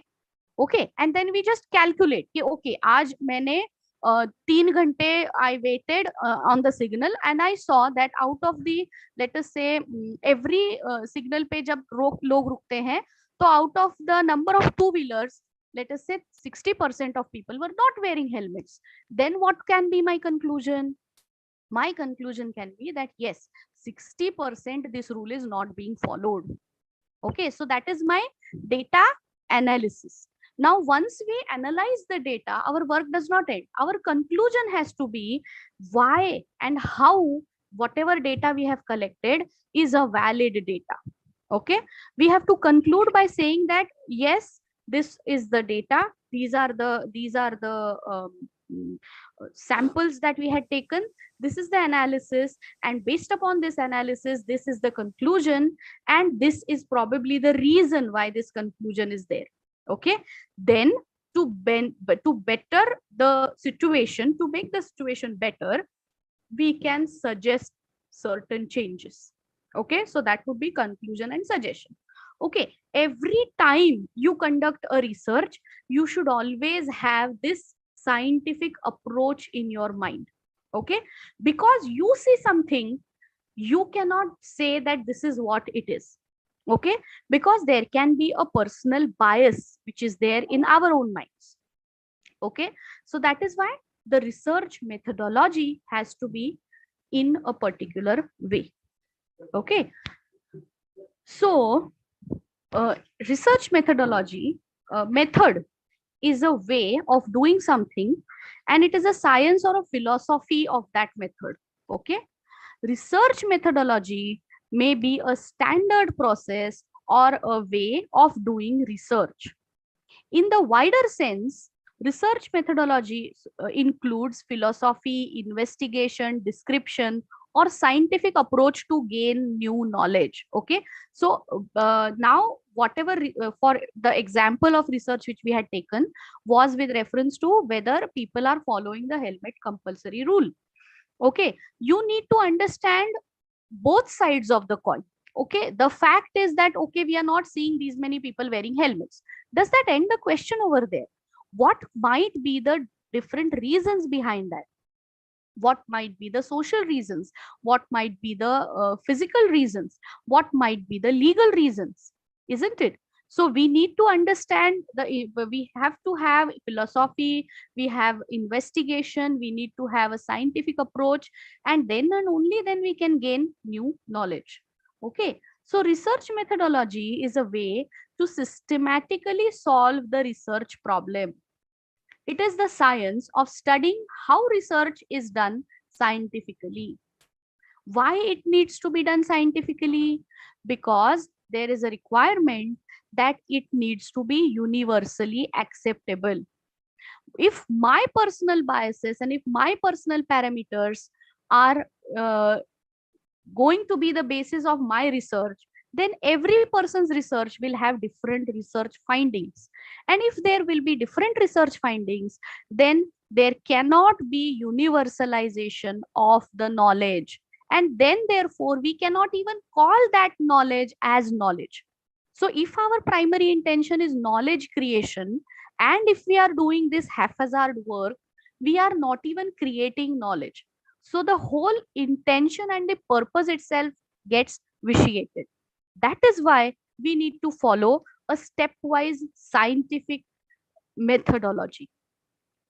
Okay, and then we just calculate कि okay, आज मैंने 3 घंटे I waited on the signal and I saw that out of the, let us say, every signal पे जब लोग रुकते हैं, so out of the number of two-wheelers, let us say 60% of people were not wearing helmets. Then what can be my conclusion? My conclusion can be that yes, 60% this rule is not being followed. Okay, so that is my data analysis. Now, once we analyze the data, our work does not end. Our conclusion has to be why and how whatever data we have collected is a valid data. Okay, we have to conclude by saying that yes, this is the data, these are the samples that we had taken, this is the analysis, and based upon this analysis, this is the conclusion, and this is probably the reason why this conclusion is there. Okay, then to better the situation, to make the situation better, we can suggest certain changes. Okay, so that would be conclusion and suggestion. Okay, every time you conduct a research, you should always have this scientific approach in your mind. Okay, because you see something, you cannot say that this is what it is. Okay, because there can be a personal bias which is there in our own minds. Okay, so that is why the research methodology has to be in a particular way. Okay, so research methodology method is a way of doing something, and it is a science or a philosophy of that method. Okay. Research methodology may be a standard process or a way of doing research. In the wider sense, research methodology includes philosophy, investigation, description, or scientific approach to gain new knowledge. Okay, so now whatever for the example of research which we had taken was with reference to whether people are following the helmet compulsory rule. Okay, you need to understand both sides of the coin. Okay, the fact is that, okay, we are not seeing these many people wearing helmets. Does that end the question over there? What might be the different reasons behind that? What might be the social reasons? What might be the physical reasons? What might be the legal reasons? Isn't it? So we need to understand we have to have philosophy, we have investigation, we need to have a scientific approach, and only then we can gain new knowledge. Okay, so research methodology is a way to systematically solve the research problem. It is the science of studying how research is done scientifically. Why it needs to be done scientifically? Because there is a requirement that it needs to be universally acceptable. If my personal biases and if my personal parameters are going to be the basis of my research, then every person's research will have different research findings. And if there will be different research findings, then there cannot be universalization of the knowledge. And then therefore, we cannot even call that knowledge as knowledge. So if our primary intention is knowledge creation, and if we are doing this haphazard work, we are not even creating knowledge. So the whole intention and the purpose itself gets vitiated. That is why we need to follow a stepwise scientific methodology.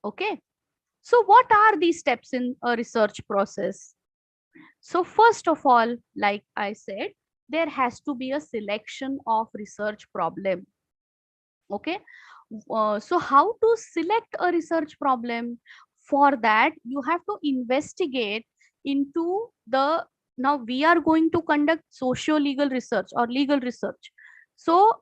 Okay. So what are these steps in a research process? So first of all, like I said, there has to be a selection of research problem. Okay. So how to select a research problem? For that, you have to investigate into the, now we are going to conduct socio-legal research or legal research. So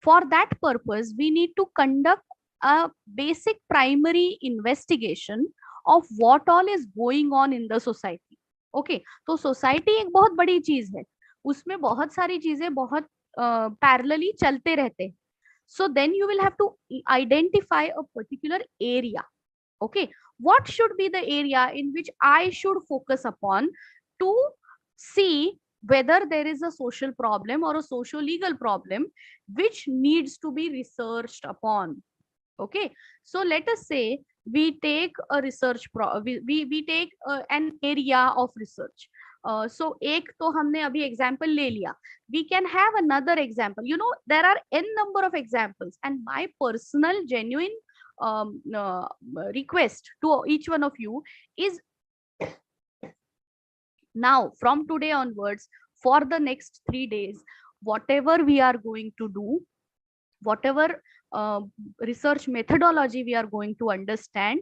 for that purpose, we need to conduct a basic primary investigation of what all is going on in the society. Okay, तो society एक बहुत बड़ी चीज है, उसमें बहुत सारी चीजें बहुत parallelly चलते रहते हैं. So then you will have to identify a particular area. Okay, what should be the area in which I should focus upon to see whether there is a social problem or a socio-legal problem which needs to be researched upon. Okay, so let us say we take a research we take an area of research. So एक तो हमने अभी example ले लिया. We can have another example. You know, there are n number of examples, and my personal genuine request to each one of you is, now from today onwards, for the next 3 days, whatever we are going to do, whatever research methodology we are going to understand,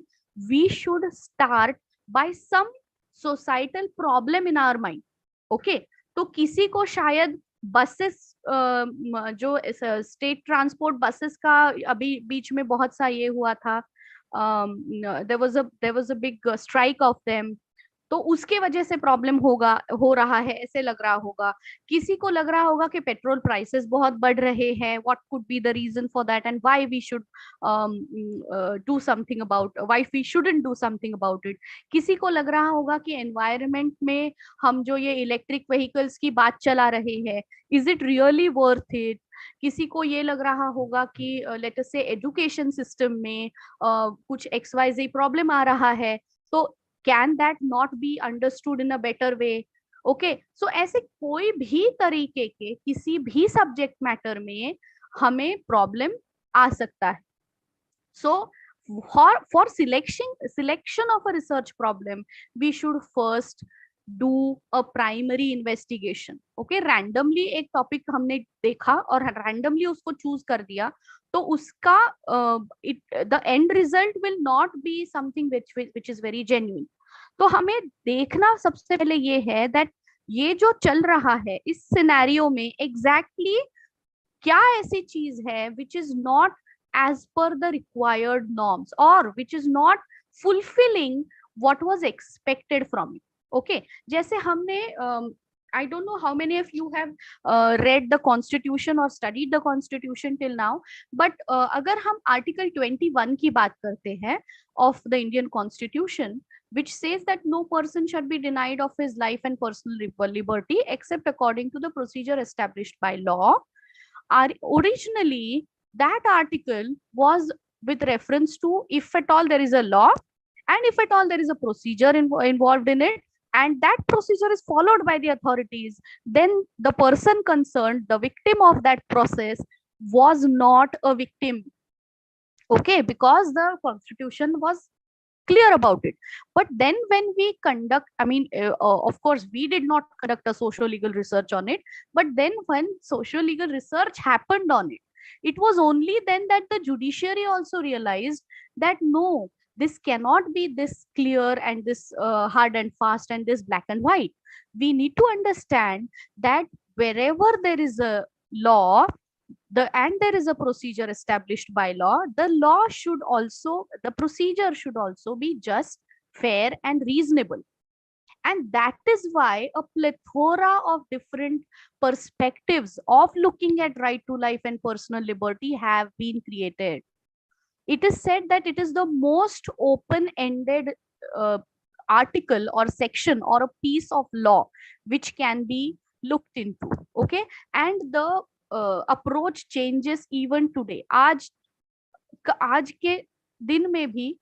we should start by some societal problem in our mind. Okay, तो किसी को शायद buses जो state transport buses का अभी बीच में बहुत सा ये हुआ था, there was a big strike of them, तो उसके वजह से प्रॉब्लम हो रहा है ऐसे लग रहा होगा. किसी को लग रहा होगा कि पेट्रोल प्राइसेस बहुत बढ़ रहे हैं, what could be the reason for that and why we should do something about, why we shouldn't do something about it. किसी को लग रहा होगा कि एनवायरनमेंट में हम जो ये इलेक्ट्रिक व्हीकल्स की बात चला रहे हैं, is it really worth it. किसी को ये लग रहा होगा कि लेट अस से एजुकेशन सिस्टम में कुछ XYZ प्रॉब्लम आ रहा है, तो can that not be understood in a better way. Okay, so ऐसे कोई भी तरीके के किसी भी सब्जेक्ट मैटर में हमें प्रॉब्लम आ सकता है. So for selection of a research problem, we should first do a primary investigation. Okay, randomly एक topic हमने देखा और randomly उसको choose कर दिया, तो उसका the end result will not be something which is very genuine. तो हमें देखना सबसे पहले ये है that ये जो चल रहा है इस सिनेरियो में exactly क्या ऐसी चीज है which is not as per the required norms or which is not fulfilling what was expected from it. Okay, जैसे हमने I don't know how many of you have read the constitution or studied the constitution till now, but अगर हम article 21 की बात करते हैं of the Indian constitution, which says that no person shall be denied of his life and personal liberty except according to the procedure established by law. Originally that article was with reference to if at all there is a law and if at all there is a procedure involved in it, and that procedure is followed by the authorities, then the person concerned, the victim of that process, was not a victim. Okay, because the constitution was clear about it. But then when we conduct, I mean, of course, we did not conduct a socio-legal research on it, but then when socio-legal research happened on it, it was only then that the judiciary also realized that no, this cannot be this clear and this hard and fast and this black and white. We need to understand that wherever there is a law, and there is a procedure established by law, the procedure should also be just, fair and reasonable. And that is why a plethora of different perspectives of looking at right to life and personal liberty have been created. It is said that it is the most open-ended article or section or a piece of law which can be looked into. Okay, and the approach changes even today. आज के दिन में भी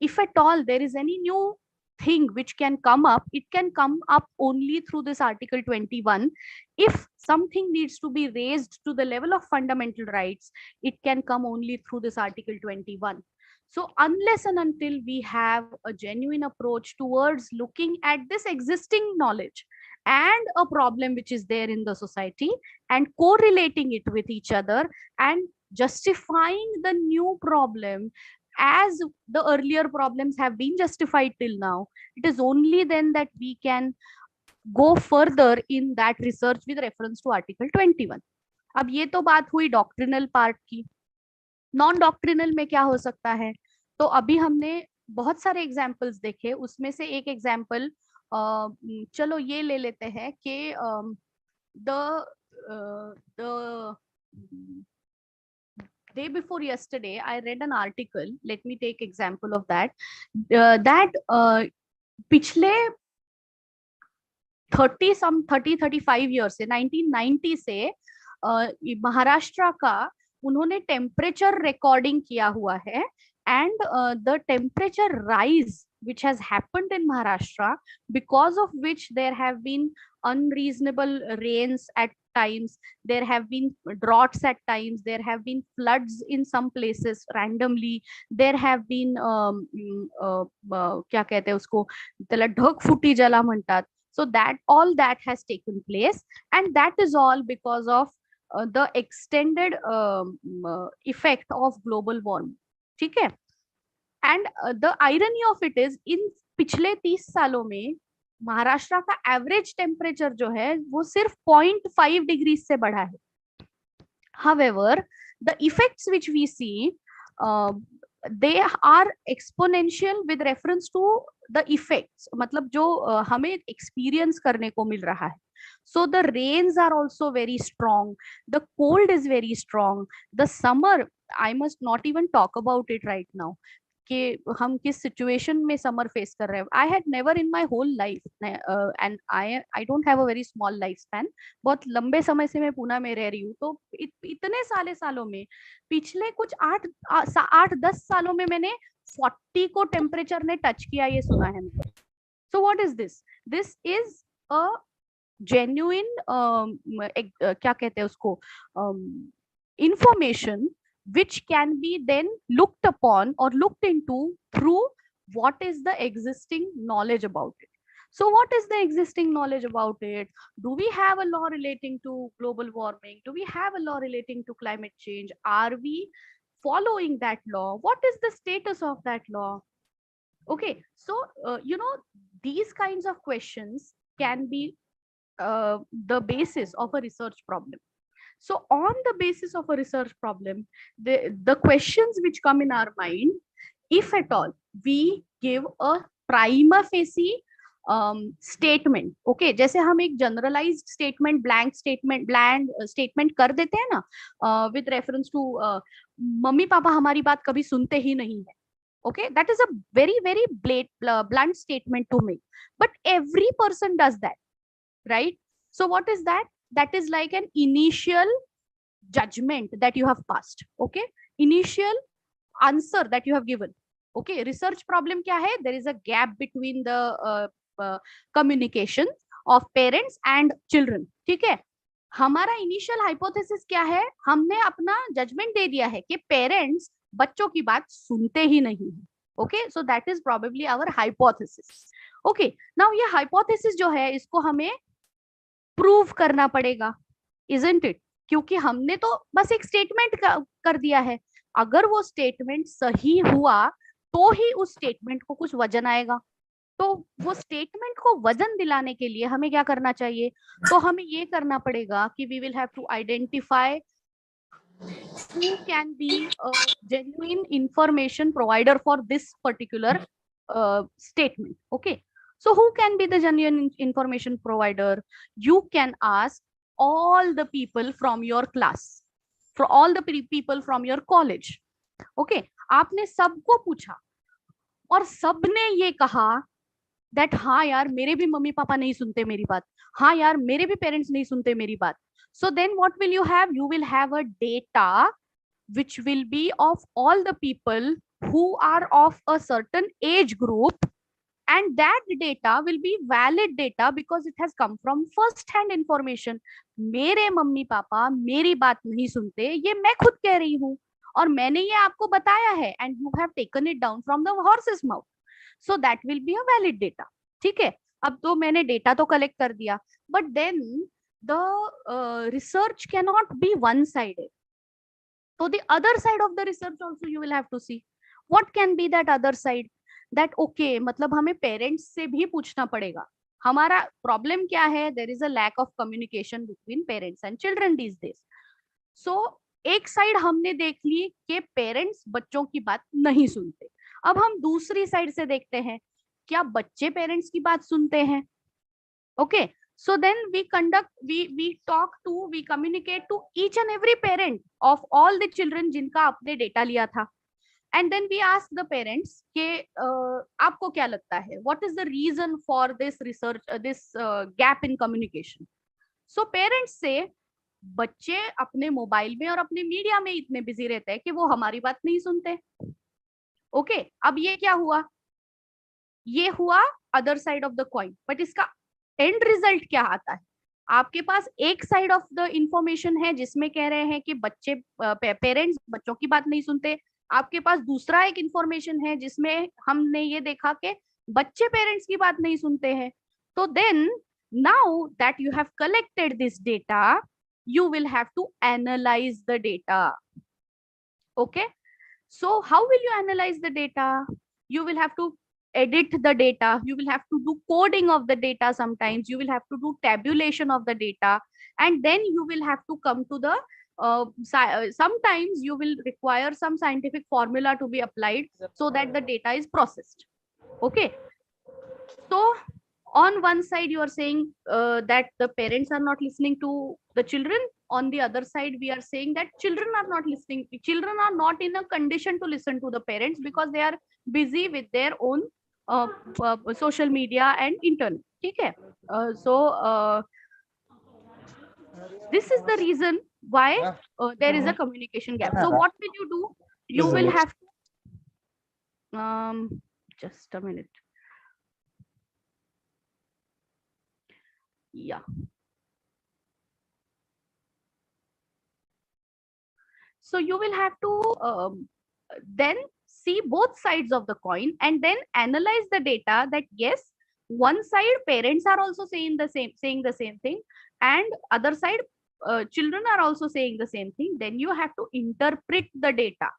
if at all there is any new thing which can come up, it can come up only through this article 21. If something needs to be raised to the level of fundamental rights, it can come only through this article 21. So unless and until we have a genuine approach towards looking at this existing knowledge and a problem which is there in the society and correlating it with each other and justifying the new problem as the earlier problems have been justified till now, it is only then that we can go further in that research with reference to article 21. अब ये तो बात हुई doctrinal part की. Non doctrinal में क्या हो सकता है? तो अभी हमने बहुत सारे एग्जाम्पल्स देखे, उसमें से एक एग्जाम्पल चलो ये ले लेते हैं कि the day before yesterday I read an article. Let me take example of that. पिछले 35 years से 1990 से महाराष्ट्र का उन्होंने टेम्परेचर रिकॉर्डिंग किया हुआ है, and the temperature rise which has happened in Maharashtra, because of which there have been unreasonable rains at times, there have been droughts at times, there have been floods in some places randomly, there have been क्या कहते हैं उसको, त्याला ढगफुटी ज्याला म्हणतात. So that all that has taken place, and that is all because of the extended effect of global warming. ठीक है. And the irony of it is, in पिछले 30 सालों में महाराष्ट्र का एवरेज टेम्परेचर जो है वो सिर्फ 0.5 डिग्री से बढ़ा है. However, the effects which we see, they are exponential with reference to the effects, मतलब जो हमें experience करने को मिल रहा है. So the rains are also very strong, the cold is very strong, the summer, I must not even talk about it right now कि हम किस सिचुएशन में समर फेस कर रहे हैं. I had never in my whole life, and I don't have a very small life span, बहुत लंबे समय से मैं पुणे में रह रही हूँ, तो इतने सालों में पिछले कुछ 8-10 सालों में मैंने 40 को टेम्परेचर ने टच किया ये सुना है. So what is this? This is a genuine क्या कहते हैं उसको, information which can be then looked upon or looked into through what is the existing knowledge about it. So what is the existing knowledge about it? Do we have a law relating to global warming? Do we have a law relating to climate change? Are we following that law? What is the status of that law? Okay, so these kinds of questions can be the basis of a research problem. So on the basis of a research problem, the questions which come in our mind, if at all we give a prima facie statement, okay, जैसे हम एक generalized statement, bland statement कर देते हैं ना, with reference to mummy papa हमारी बात कभी सुनते ही नहीं है. Okay, that is a very blunt statement to make, but every person does that, right? So what is that? That is like an initial judgment that you have passed. Okay, initial answer that you have given. Okay, research problem kya hai? There is a gap between the communication of parents and children. ठीक है, हमारा initial hypothesis क्या है? हमने अपना judgement दे दिया है कि पेरेंट्स बच्चों की बात सुनते ही नहीं है. Okay, so that is probably our hypothesis. Okay, now ये हाइपोथेसिस जो है इसको हमें प्रूव करना पड़ेगा, इजंट इट? क्योंकि हमने तो बस एक स्टेटमेंट कर दिया है. अगर वो स्टेटमेंट सही हुआ तो ही उस स्टेटमेंट को कुछ वजन आएगा. तो वो स्टेटमेंट को वजन दिलाने के लिए हमें क्या करना चाहिए? तो हमें ये करना पड़ेगा कि we will have to identify who can be a genuine information provider for this particular statement. Okay, so who can be the genuine information provider? You can ask all the people from your class, for all the people from your college. Okay, आपने सबको पूछा और सबने ये कहा that हाँ यार मेरे भी मम्मी पापा नहीं सुनते मेरी बात, हाँ यार मेरे भी पेरेंट्स नहीं सुनते मेरी बात. So then what will you have? You will have a data which will be of all the people who are of a certain age group, and that data will be valid data because it has come from first hand information. मेरे mummy papa मेरी बात नहीं सुनते, ये मैं खुद कह रही हूँ और मैंने ये आपको बताया है, and you have taken it down from the horse's mouth. So that will be a valid data. ठीक है, अब तो मैंने डेटा तो कलेक्ट कर दिया, but then the research cannot be one sided. So the other side of the research also you will have to see. What can be that other side? That okay, मतलब हमें parents से भी पूछना पड़ेगा. हमारा problem क्या है? There is a lack of communication between parents and children these days. So एक साइड हमने देख ली कि पेरेंट्स बच्चों की बात नहीं सुनते. अब हम दूसरी साइड से देखते हैं, क्या बच्चे पेरेंट्स की बात सुनते हैं? Okay, so then we communicate to each and every parent of all the children जिनका आपने डेटा लिया था, and then we ask the parents कि आपको क्या लगता है? What is the reason for this research, this gap in communication? So parents say बच्चे अपने मोबाइल में और अपने मीडिया में इतने बिजी रहते हैं कि वो हमारी बात नहीं सुनते. ओके, अब ये क्या हुआ? ये हुआ other side of the coin, but इसका एंड रिजल्ट क्या आता है? आपके पास एक साइड ऑफ द इंफॉर्मेशन है जिसमें कह रहे हैं कि बच्चे पेरेंट्स बच्चों की बात नहीं सुनते. आपके पास दूसरा एक इंफॉर्मेशन है जिसमें हमने ये देखा कि बच्चे पेरेंट्स की बात नहीं सुनते हैं. तो then now that you have collected this data, you will have to analyze the data. Okay, so how will you analyze the data? You will have to edit the data, you will have to do coding of the data, sometimes you will have to do tabulation of the data, and then you will have to come to the sometimes you will require some scientific formula to be applied so that the data is processed. Okay, so on one side you are saying that the parents are not listening to the children. On the other side we are saying that children are not listening, children are not in a condition to listen to the parents because they are busy with their own social media and internet. ठीक है, so this is the reason why there is a communication gap. So what will you do? You will have to just a minute. Yeah, so you will have to then see both sides of the coin and then analyze the data that yes, one side parents are also saying the same thing, and other side children are also saying the same thing, then you have to interpret the data.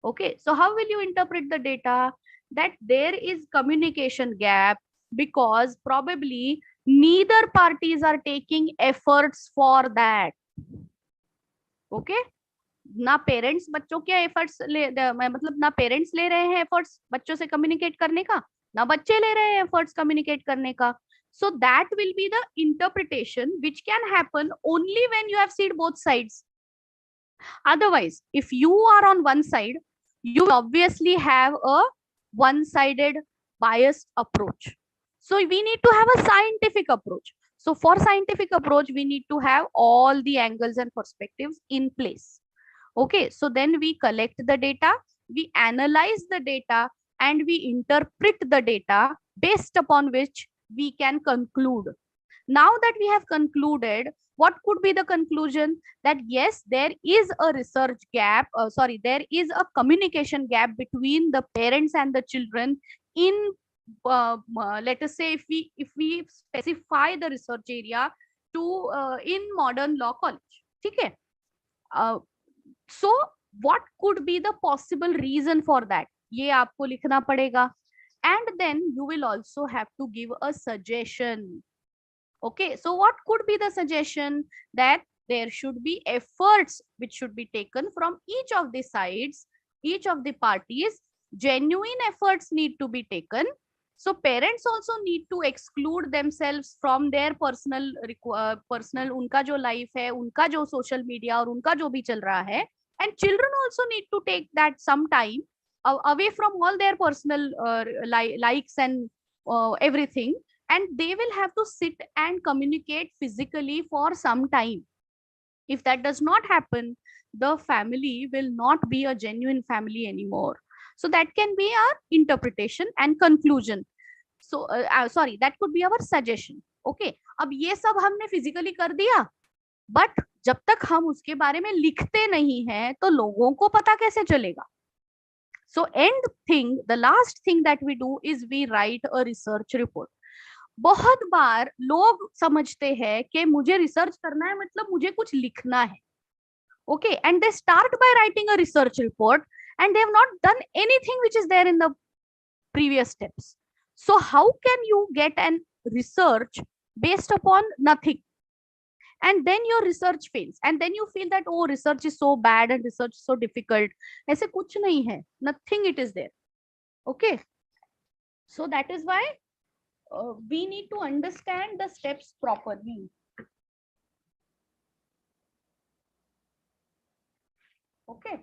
Okay, so how will you interpret the data? That there is communication gap because probably neither parties are taking efforts for that. Okay, ना parents बच्चों के efforts मतलब ना parents ले रहे हैं efforts बच्चों से कम्युनिकेट करने का, ना बच्चे ले रहे हैं एफर्ट्स कम्युनिकेट करने का. So that will be the interpretation which can happen only when you have seen both sides. Otherwise, if you are on one side, you obviously have a one-sided biased approach. So we need to have a scientific approach. So for scientific approach, we need to have all the angles and perspectives in place. Okay, so then we collect the data, we analyze the data, and we interpret the data based upon which we can conclude. Now that we have concluded, what could be the conclusion? That yes, there is a research gap, there is a communication gap between the parents and the children in let us say if we specify the research area to in modern law college. Okay. So what could be the possible reason for that? ये आपको लिखना पड़ेगा. And then you will also have to give a suggestion. Okay, so what could be the suggestion? That there should be efforts which should be taken from each of the sides, each of the parties. Genuine efforts need to be taken. So parents also need to exclude themselves from their personal उनका जो life है, उनका जो social media और उनका जो भी चल रहा है. And children also need to take that some time away from all their personal likes and everything, and they will have to sit and communicate physically for some time. If that does not happen, the family will not be a genuine family anymore. So that can be our interpretation and conclusion. So that could be our suggestion. Okay, अब ये सब हमने physically कर दिया, but जब तक हम उसके बारे में लिखते नहीं हैं तो लोगों को पता कैसे चलेगा? So end thing, the last thing that we do is we write a research report. बहुत बार लोग समझते हैं कि मुझे रिसर्च करना है मतलब मुझे कुछ लिखना है. Okay, and they start by writing a research report and they have not done anything which is there in the previous steps. So how can you get an research based upon nothing? And then your research fails, and then you feel that oh, research is so bad and research is so difficult. ऐसे कुछ नहीं है, nothing it is there. Okay, so that is why we need to understand the steps properly. Okay,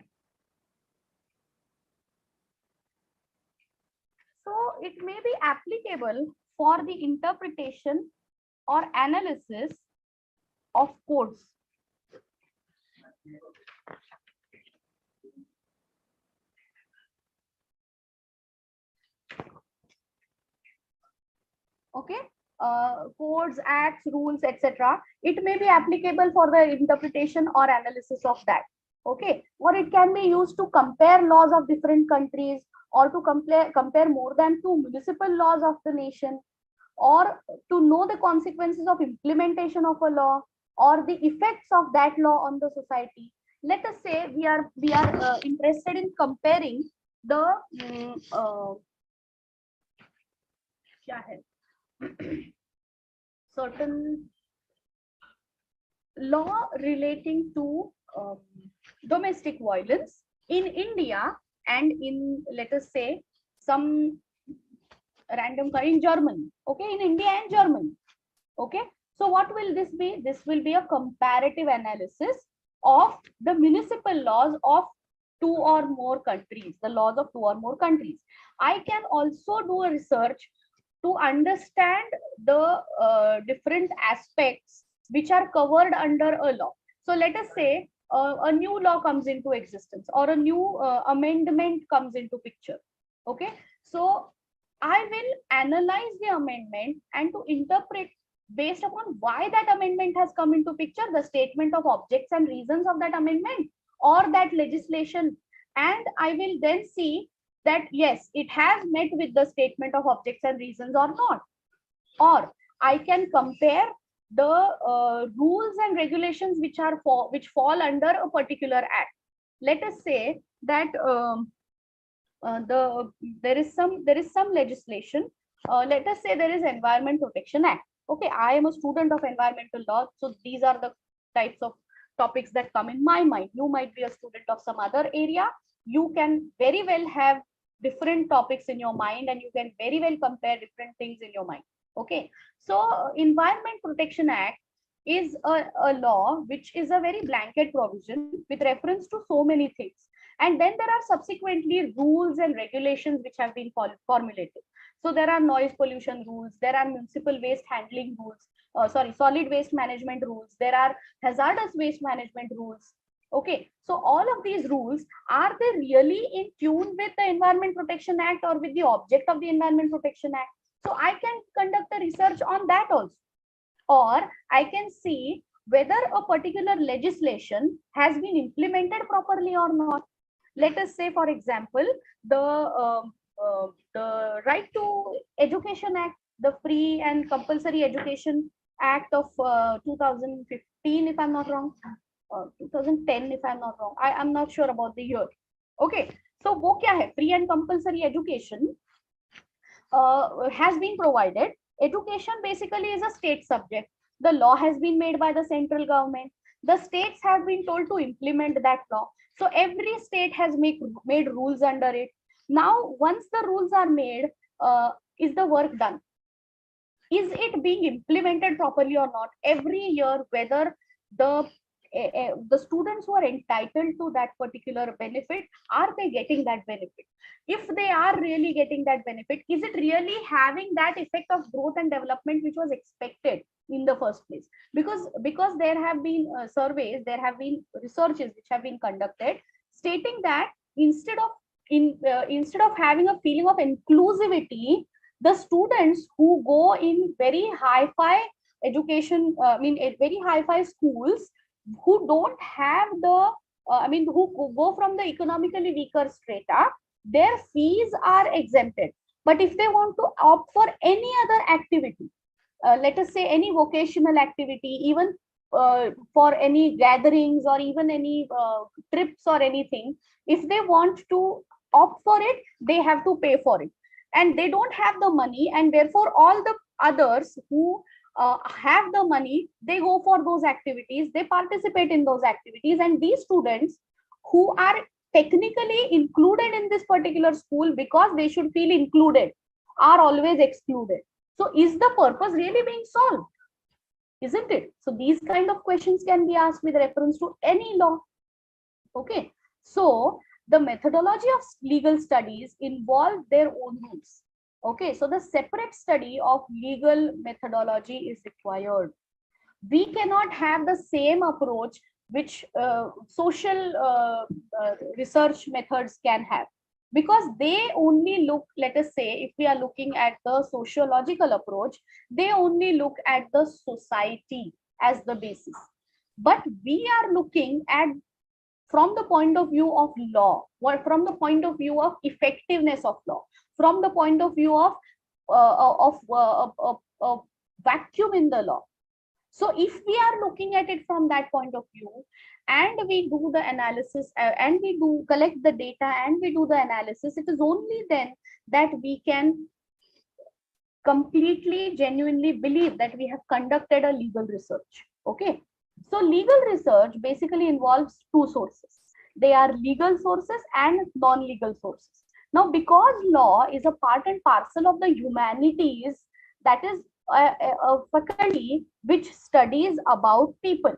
so it may be applicable for the interpretation or analysis of codes. Okay, codes, acts, rules, etc. It may be applicable for the interpretation or analysis of that. Okay, or it can be used to compare laws of different countries, or to compare more than 2 municipal laws of the nation, or to know the consequences of implementation of a law, or the effects of that law on the society. Let us say we are interested in comparing the certain law relating to domestic violence in India and in, let us say, some random in Germany. Okay, in India and Germany. Okay, so what will this be? This will be a comparative analysis of the municipal laws of 2 or more countries, the laws of 2 or more countries. I can also do a research to understand the different aspects which are covered under a law. So let us say a new law comes into existence, or a new amendment comes into picture. Okay, so I will analyze the amendment and to interpret based upon why that amendment has come into picture, the statement of objects and reasons of that amendment or that legislation, and I will then see that yes, it has met with the statement of objects and reasons or not. or I can compare the rules and regulations which fall under a particular act. Let us say that there is some legislation. Let us say there is Environment Protection Act. Okay, I am a student of environmental law, so these are the types of topics that come in my mind. You might be a student of some other area. You can very well have different topics in your mind, and you can very well compare different things in your mind. Okay, so Environment Protection Act is a law which is a very blanket provision with reference to so many things. And then there are subsequently rules and regulations which have been formulated. So there are noise pollution rules, there are municipal waste handling rules, solid waste management rules, there are hazardous waste management rules. Okay, so all of these rules, are they really in tune with the Environment Protection Act or with the object of the Environment Protection Act? So I can conduct a research on that also. Or I can see whether a particular legislation has been implemented properly or not. Let us say, for example, the Right to Education Act, the Free and Compulsory Education Act of 2015, if I'm not wrong, 2010, if I'm not wrong. I'm not sure about the year. Okay, so wo kya hai? Free and compulsory education has been provided. Education basically is a state subject. The law has been made by the central government. The states have been told to implement that law. So every state has made rules under it. Now, once the rules are made, is the work done? Is it being implemented properly or not? Every year, whether the students who are entitled to that particular benefit, are they getting that benefit? If they are really getting that benefit, is it really having that effect of growth and development which was expected in the first place? Because there have been surveys, there have been researches which have been conducted stating that instead of having a feeling of inclusivity, the students who go in very hi-fi education, very hi-fi schools, who don't have the, who go from the economically weaker strata, their fees are exempted. But if they want to opt for any other activity, let us say any vocational activity, even for any gatherings or even any trips or anything, if they want to opt for it, they have to pay for it. And they don't have the money, and therefore all the others who have the money, they go for those activities, they participate in those activities, and these students who are technically included in this particular school because they should feel included are always excluded. So is the purpose really being solved? Isn't it? So these kind of questions can be asked with reference to any law. Okay, so the methodology of legal studies involve their own rules. Okay, so the separate study of legal methodology is required. We cannot have the same approach which social research methods can have, because they only look, let us say, if we are looking at the sociological approach, they only look at the society as the basis. But we are looking at from the point of view of law, or from the point of view of effectiveness of law, from the point of view of vacuum in the law. So if we are looking at it from that point of view, and we do the analysis, and we do collect the data, and we do the analysis, it is only then that we can completely, genuinely believe that we have conducted a legal research. Okay, so legal research basically involves two sources. They are legal sources and non-legal sources. Now, because law is a part and parcel of the humanities, that is a faculty which studies about people.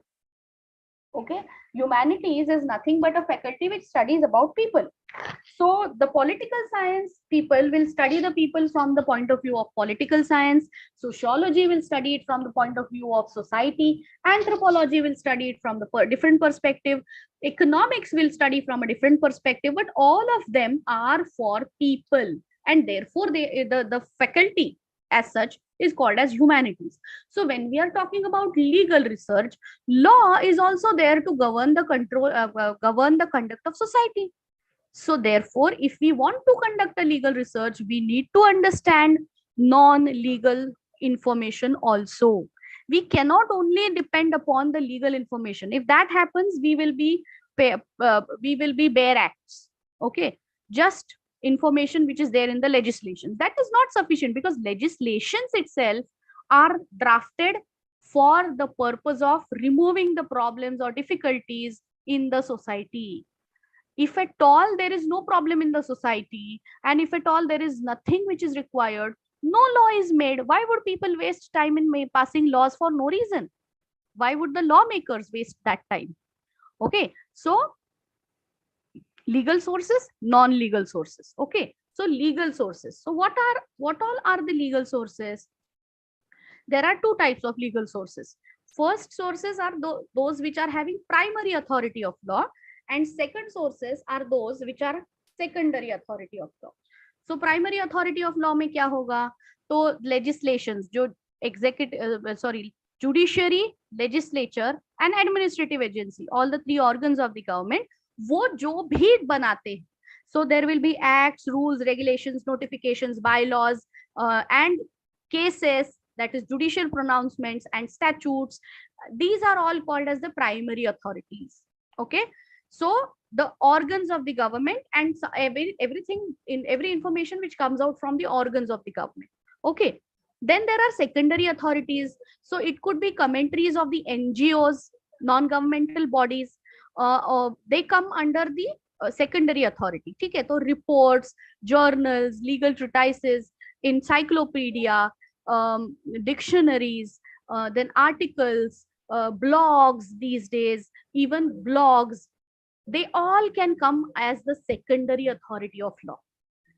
Okay, humanities is nothing but a faculty which studies about people. So the political science people will study the people from the point of view of political science. Sociology will study it from the point of view of society. Anthropology will study it from the different perspective. Economics will study from a different perspective, but all of them are for people, and therefore the faculty as such is called as humanities. So when we are talking about legal research, law is also there to govern the conduct of society. So therefore, if we want to conduct a legal research, we need to understand non-legal information also. We cannot only depend upon the legal information. If that happens, we will be bare acts. Okay, just information which is there in the legislation, that is not sufficient, because legislations itself are drafted for the purpose of removing the problems or difficulties in the society. If at all there is no problem in the society, and if at all there is nothing which is required, no law is made. Why would people waste time in passing laws for no reason? Why would the lawmakers waste that time? Okay, so legal sources, non-legal sources. Okay, so legal sources. So what all are the legal sources? There are two types of legal sources. First sources are those which are having primary authority of law, and second sources are those which are secondary authority of law. So primary authority of law में क्या होगा? तो legislations जो judiciary, legislature and administrative agency, all the three organs of the government, वो जो भी बनाते हैं, so there will be acts, rules, regulations, notifications, bylaws, and cases, that is judicial pronouncements and statutes. These are all called as the primary authorities. Okay, so the organs of the government, and so everything in every information which comes out from the organs of the government. Okay, then there are secondary authorities. So it could be commentaries of the NGOs, non-governmental bodies. They come under the secondary authority. ठीक है, तो reports, journals, legal treatises, encyclopedia, dictionaries, then articles, blogs these days, even blogs, they all can come as the secondary authority of law.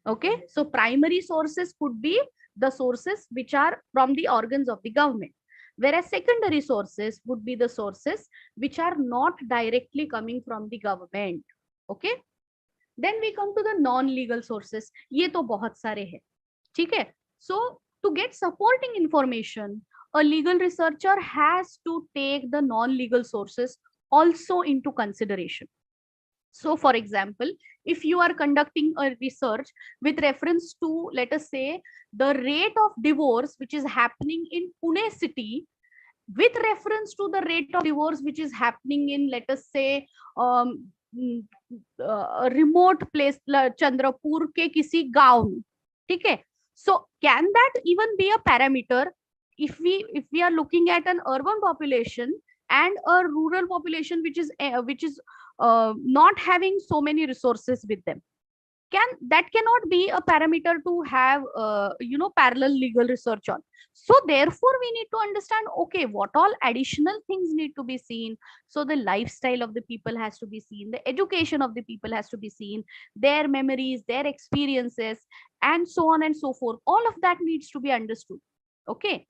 Okay, so primary sources could be the sources which are from the organs of the government, whereas secondary sources would be the sources which are not directly coming from the government. Okay, then we come to the non-legal sources. ये तो बहुत सारे हैं, ठीक है? So to get supporting information, a legal researcher has to take the non-legal sources also into consideration. So for example, if you are conducting a research with reference to, let us say, the rate of divorce which is happening in Pune city, with reference to the rate of divorce which is happening in, let us say, a remote place, Chandrapur ke kisi gaon, ठीक है? So can that even be a parameter if we are looking at an urban population and a rural population which is not having so many resources with them? That cannot be a parameter to have parallel legal research on. So therefore we need to understand, okay, what all additional things need to be seen. So the lifestyle of the people has to be seen, the education of the people has to be seen, their memories, their experiences, and so on and so forth. All of that needs to be understood. Okay,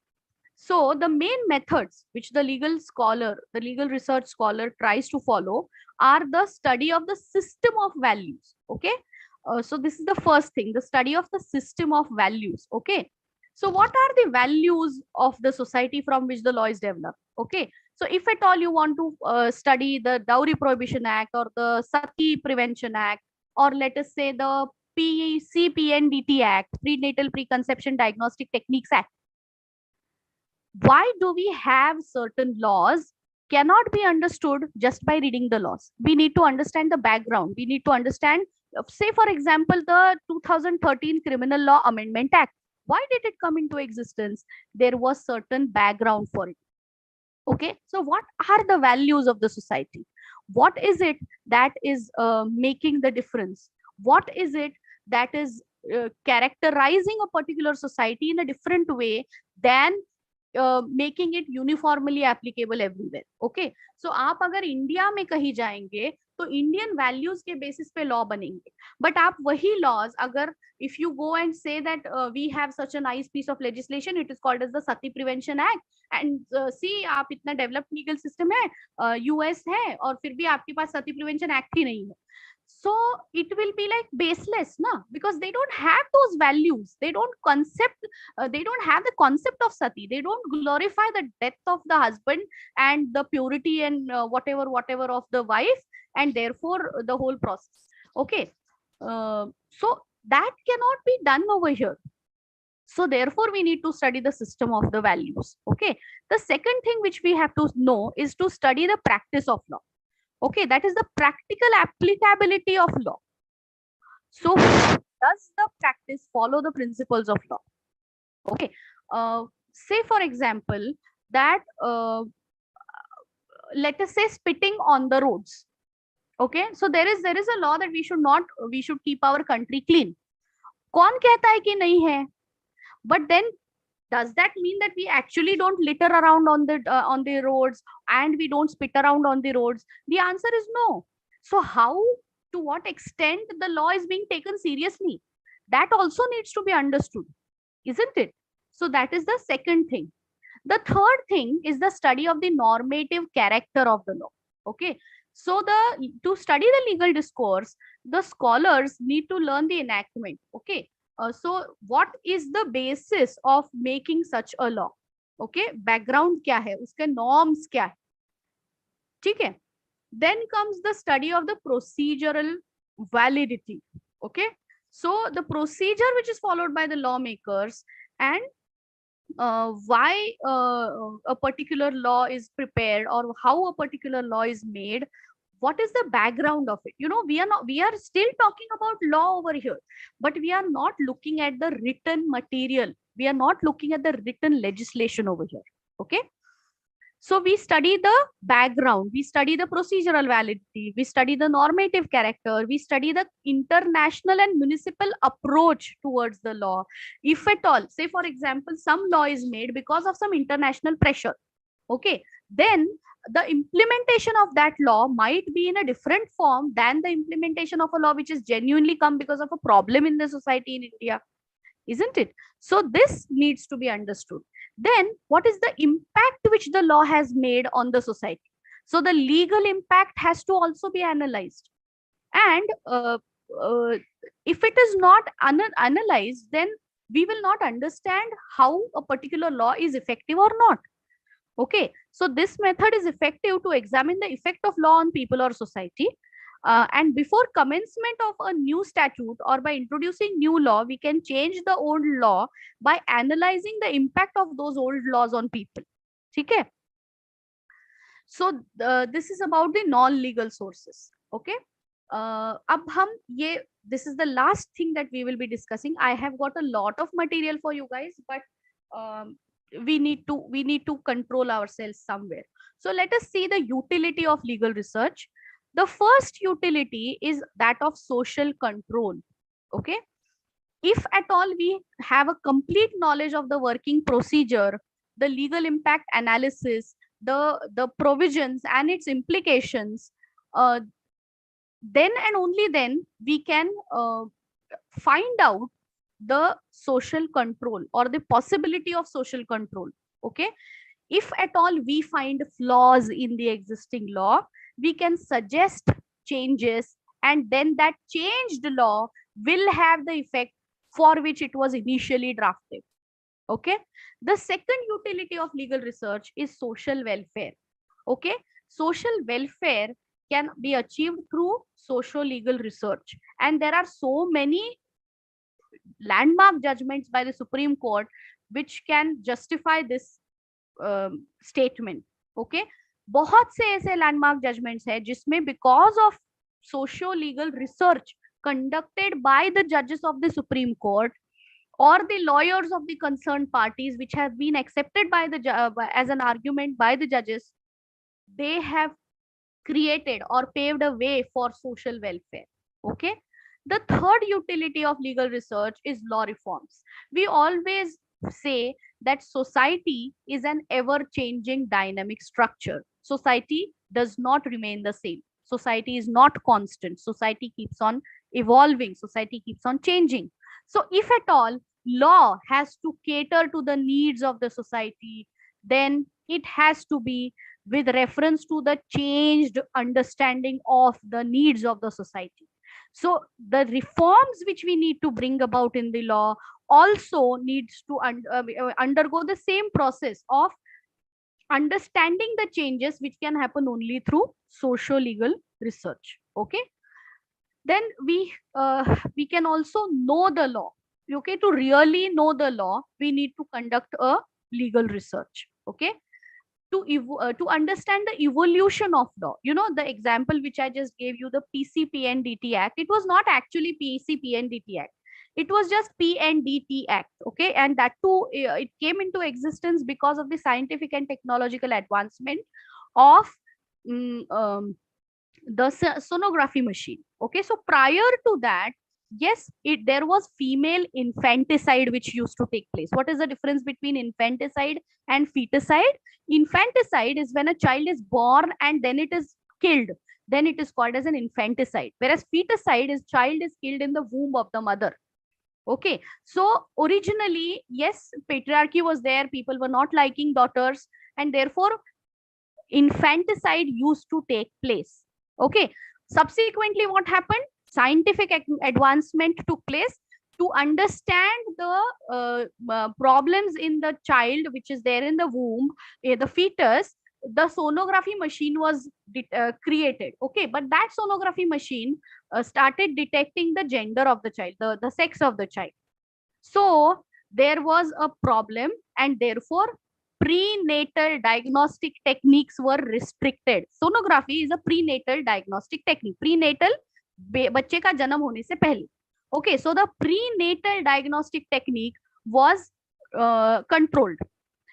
so the main methods which the legal research scholar tries to follow are the study of the system of values. Okay, so this is the first thing, the study of the system of values. Okay, so what are the values of the society from which the law is developed? Okay, so if at all you want to study the Dowry Prohibition Act or the Sati Prevention Act, or let us say the CPNDT Act, Prenatal Preconception Diagnostic Techniques Act, why do we have certain laws cannot be understood just by reading the laws. We need to understand the background. We need to understand, say for example, the 2013 Criminal Law Amendment Act. Why did it come into existence? There was certain background for it. Okay, so what are the values of the society? What is it that is making the difference? What is it that is characterizing a particular society in a different way than making it uniformly applicable everywhere? Okay, so आप अगर India में कहीं जाएंगे तो Indian values के basis पे law बनेंगे, but आप वही लॉज अगर if you go and say that we have such a nice piece of legislation, it is called as the Sati Prevention Act, and see आप इतना डेवलप्ड लीगल सिस्टम है, US है, और फिर भी आपके पास सती प्रिवेंशन एक्ट ही नहीं है, so it will be like baseless, na, because they don't have those values, they don't have the concept of sati, they don't glorify the death of the husband and the purity and whatever of the wife, and therefore the whole process. Okay, so that cannot be done over here. So therefore, we need to study the system of the values. Okay. The second thing which we have to know is to study the practice of law. Okay, that is the practical applicability of law. So does the practice follow the principles of law? Okay. Say for example that let us say spitting on the roads. Okay, so there is a law that we should keep our country clean. कौन कहता है कि नहीं है? But then does that mean that we actually don't litter around on the roads and we don't spit around on the roads? The answer is no. So how, to what extent the law is being taken seriously, that also needs to be understood, isn't it? So that is the second thing. The third thing is the study of the normative character of the law. Okay, so to study the legal discourse, the scholars need to learn the enactment. Okay, so what is the basis of making such a law? Okay, background क्या है, उसके norms क्या है, ठीक है? Then comes the study of the procedural validity. Okay, so the procedure which is followed by the lawmakers and why a particular law is prepared or how a particular law is made, what is the background of it? You know, we are still talking about law over here, but we are not looking at the written material, we are not looking at the written legislation over here. Okay, so we study the background, we study the procedural validity, we study the normative character, we study the international and municipal approach towards the law. If at all, say for example, some law is made because of some international pressure, okay, then the implementation of that law might be in a different form than the implementation of a law which is genuinely come because of a problem in the society in India, isn't it? So this needs to be understood. Then what is the impact which the law has made on the society? So the legal impact has to also be analyzed. And if it is not analyzed, then we will not understand how a particular law is effective or not. Okay, so this method is effective to examine the effect of law on people or society. And before commencement of a new statute or by introducing new law, we can change the old law by analyzing the impact of those old laws on people. Okay. So this is about the non-legal sources. Okay. This is the last thing that we will be discussing. I have got a lot of material for you guys, but we need to control ourselves somewhere. So let us see the utility of legal research. The first utility is that of social control. Okay, if at all we have a complete knowledge of the working procedure, the legal impact analysis, the provisions and its implications, then and only then we can find out the social control or the possibility of social control. Okay, if at all we find flaws in the existing law, we can suggest changes, and then that changed law will have the effect for which it was initially drafted. Okay, the second utility of legal research is social welfare. Okay, social welfare can be achieved through socio-legal research, and there are so many landmark judgments by the Supreme Court which can justify this statement. Okay, बहुत से ऐसे landmark judgments है जिसमें because of socio legal research conducted by the judges of the Supreme Court or the lawyers of the concerned parties, which have been accepted by the as an argument by the judges, they have created or paved a way for social welfare. Okay, the third utility of legal research is law reforms. We always say that society is an ever-changing dynamic structure. Society does not remain the same. Society is not constant. Society keeps on evolving. Society keeps on changing. So if at all law has to cater to the needs of the society, then it has to be with reference to the changed understanding of the needs of the society. So the reforms which we need to bring about in the law also needs to undergo the same process of understanding the changes which can happen only through socio-legal research. Okay, then we can also know the law. okay, to really know the law, we need to conduct a legal research. Okay, to understand the evolution of law. You know, the example which I just gave you, the PCPNDT Act, it was not actually PCPNDT Act. It was just PNDT Act. Okay, and that too, it came into existence because of the scientific and technological advancement of the sonography machine. Okay, so prior to that, yes, there was female infanticide which used to take place. What is the difference between infanticide and feticide? Infanticide is when a child is born and then it is killed, then it is called as an infanticide, whereas feticide is child is killed in the womb of the mother. Okay, so originally, yes, patriarchy was there, people were not liking daughters, and therefore infanticide used to take place. Okay, subsequently what happened? Scientific advancement took place to understand the problems in the child which is there in the womb, the fetus. The sonography machine was created. Okay, but that sonography machine started detecting the gender of the child, the sex of the child. So there was a problem, and therefore prenatal diagnostic techniques were restricted. Sonography is a prenatal diagnostic technique. Prenatal, बच्चे का जन्म होने से पहले. Okay, so the prenatal diagnostic technique was controlled.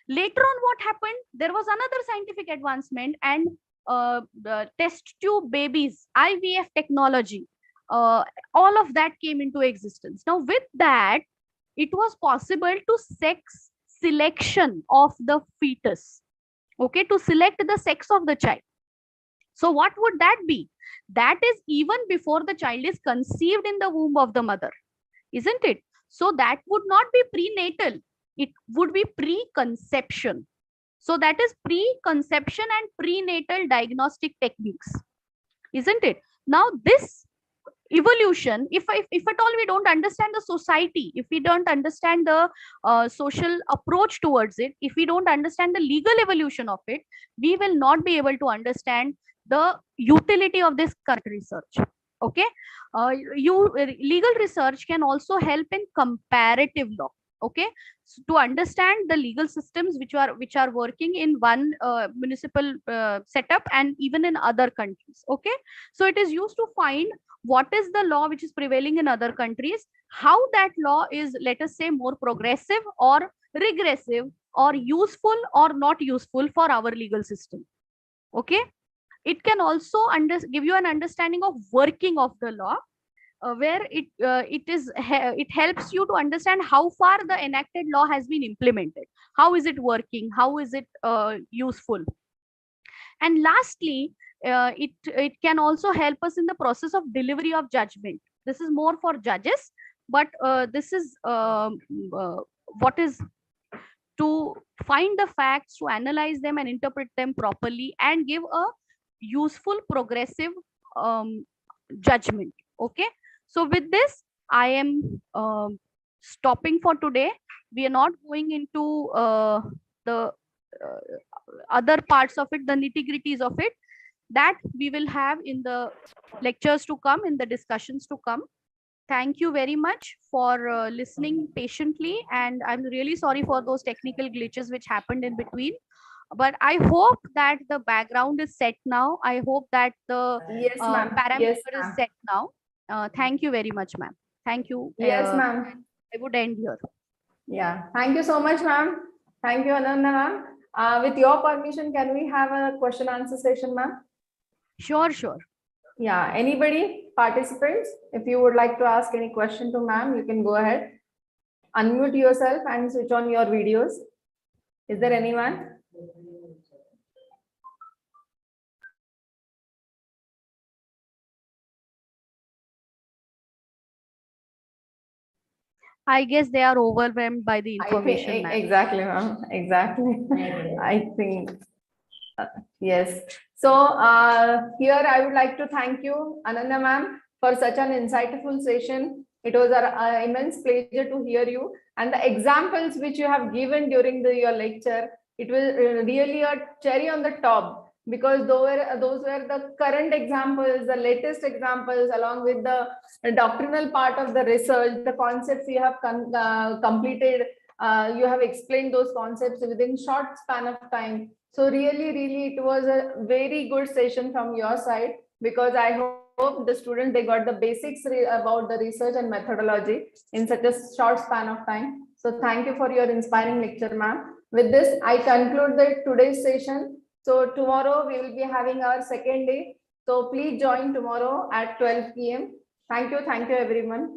Later on, what happened? There was another scientific advancement, and the test tube babies, IVF technology, all of that came into existence. Now, with that, it was possible to sex selection of the fetus. Okay, to select the sex of the child. So what would that be? That is even before the child is conceived in the womb of the mother, isn't it? So that would not be prenatal, it would be preconception. So that is preconception and prenatal diagnostic techniques, isn't it? Now this evolution, if at all we don't understand the society, if we don't understand the social approach towards it, if we don't understand the legal evolution of it, we will not be able to understand the utility of this current research. Okay, legal research can also help in comparative law. Okay, so to understand the legal systems which are working in one municipal setup and even in other countries. Okay, so it is used to find what is the law which is prevailing in other countries, how that law is, let us say, more progressive or regressive or useful or not useful for our legal system. Okay, it can also give you an understanding of working of the law, where it helps you to understand how far the enacted law has been implemented, how is it working, how is it useful. And lastly, it can also help us in the process of delivery of judgment. This is more for judges, but this is what is to find the facts, to analyze them and interpret them properly and give a useful progressive judgment. Okay, so with this I am stopping for today. We are not going into the other parts of it, the nitty-gritties of it, that we will have in the lectures to come, in the discussions to come. Thank you very much for listening patiently, and I'm really sorry for those technical glitches which happened in between, but I hope that the background is set now. I hope that the Yes, ma'am. parameter Yes, is ma'am. set now. Thank you very much, ma'am. Thank you. Yes, ma'am. I would end here. Yeah, thank you so much, ma'am. Thank you, Ananda, ma'am. With your permission, can we have a question answer session, ma'am? Sure, sure. Yeah, anybody, participants, if you would like to ask any question to ma'am, you can go ahead. Unmute yourself and switch on your videos. Is there anyone? I guess they are overwhelmed by the information, ma'am. Exactly, ma'am. Exactly. I think, yes. So here I would like to thank you, Ananda ma'am, for such an insightful session. It was an immense pleasure to hear you, and the examples which you have given during your lecture, it was really a cherry on the top because those were the current examples, the latest examples, along with the doctrinal part of the research, the concepts you have completed. You have explained those concepts within short span of time. So really, it was a very good session from your side, because I hope the students, they got the basics about the research and methodology in such a short span of time. So thank you for your inspiring lecture, ma'am. With this, I conclude today's session. So tomorrow we will be having our second day. So please join tomorrow at 12 p.m. Thank you everyone.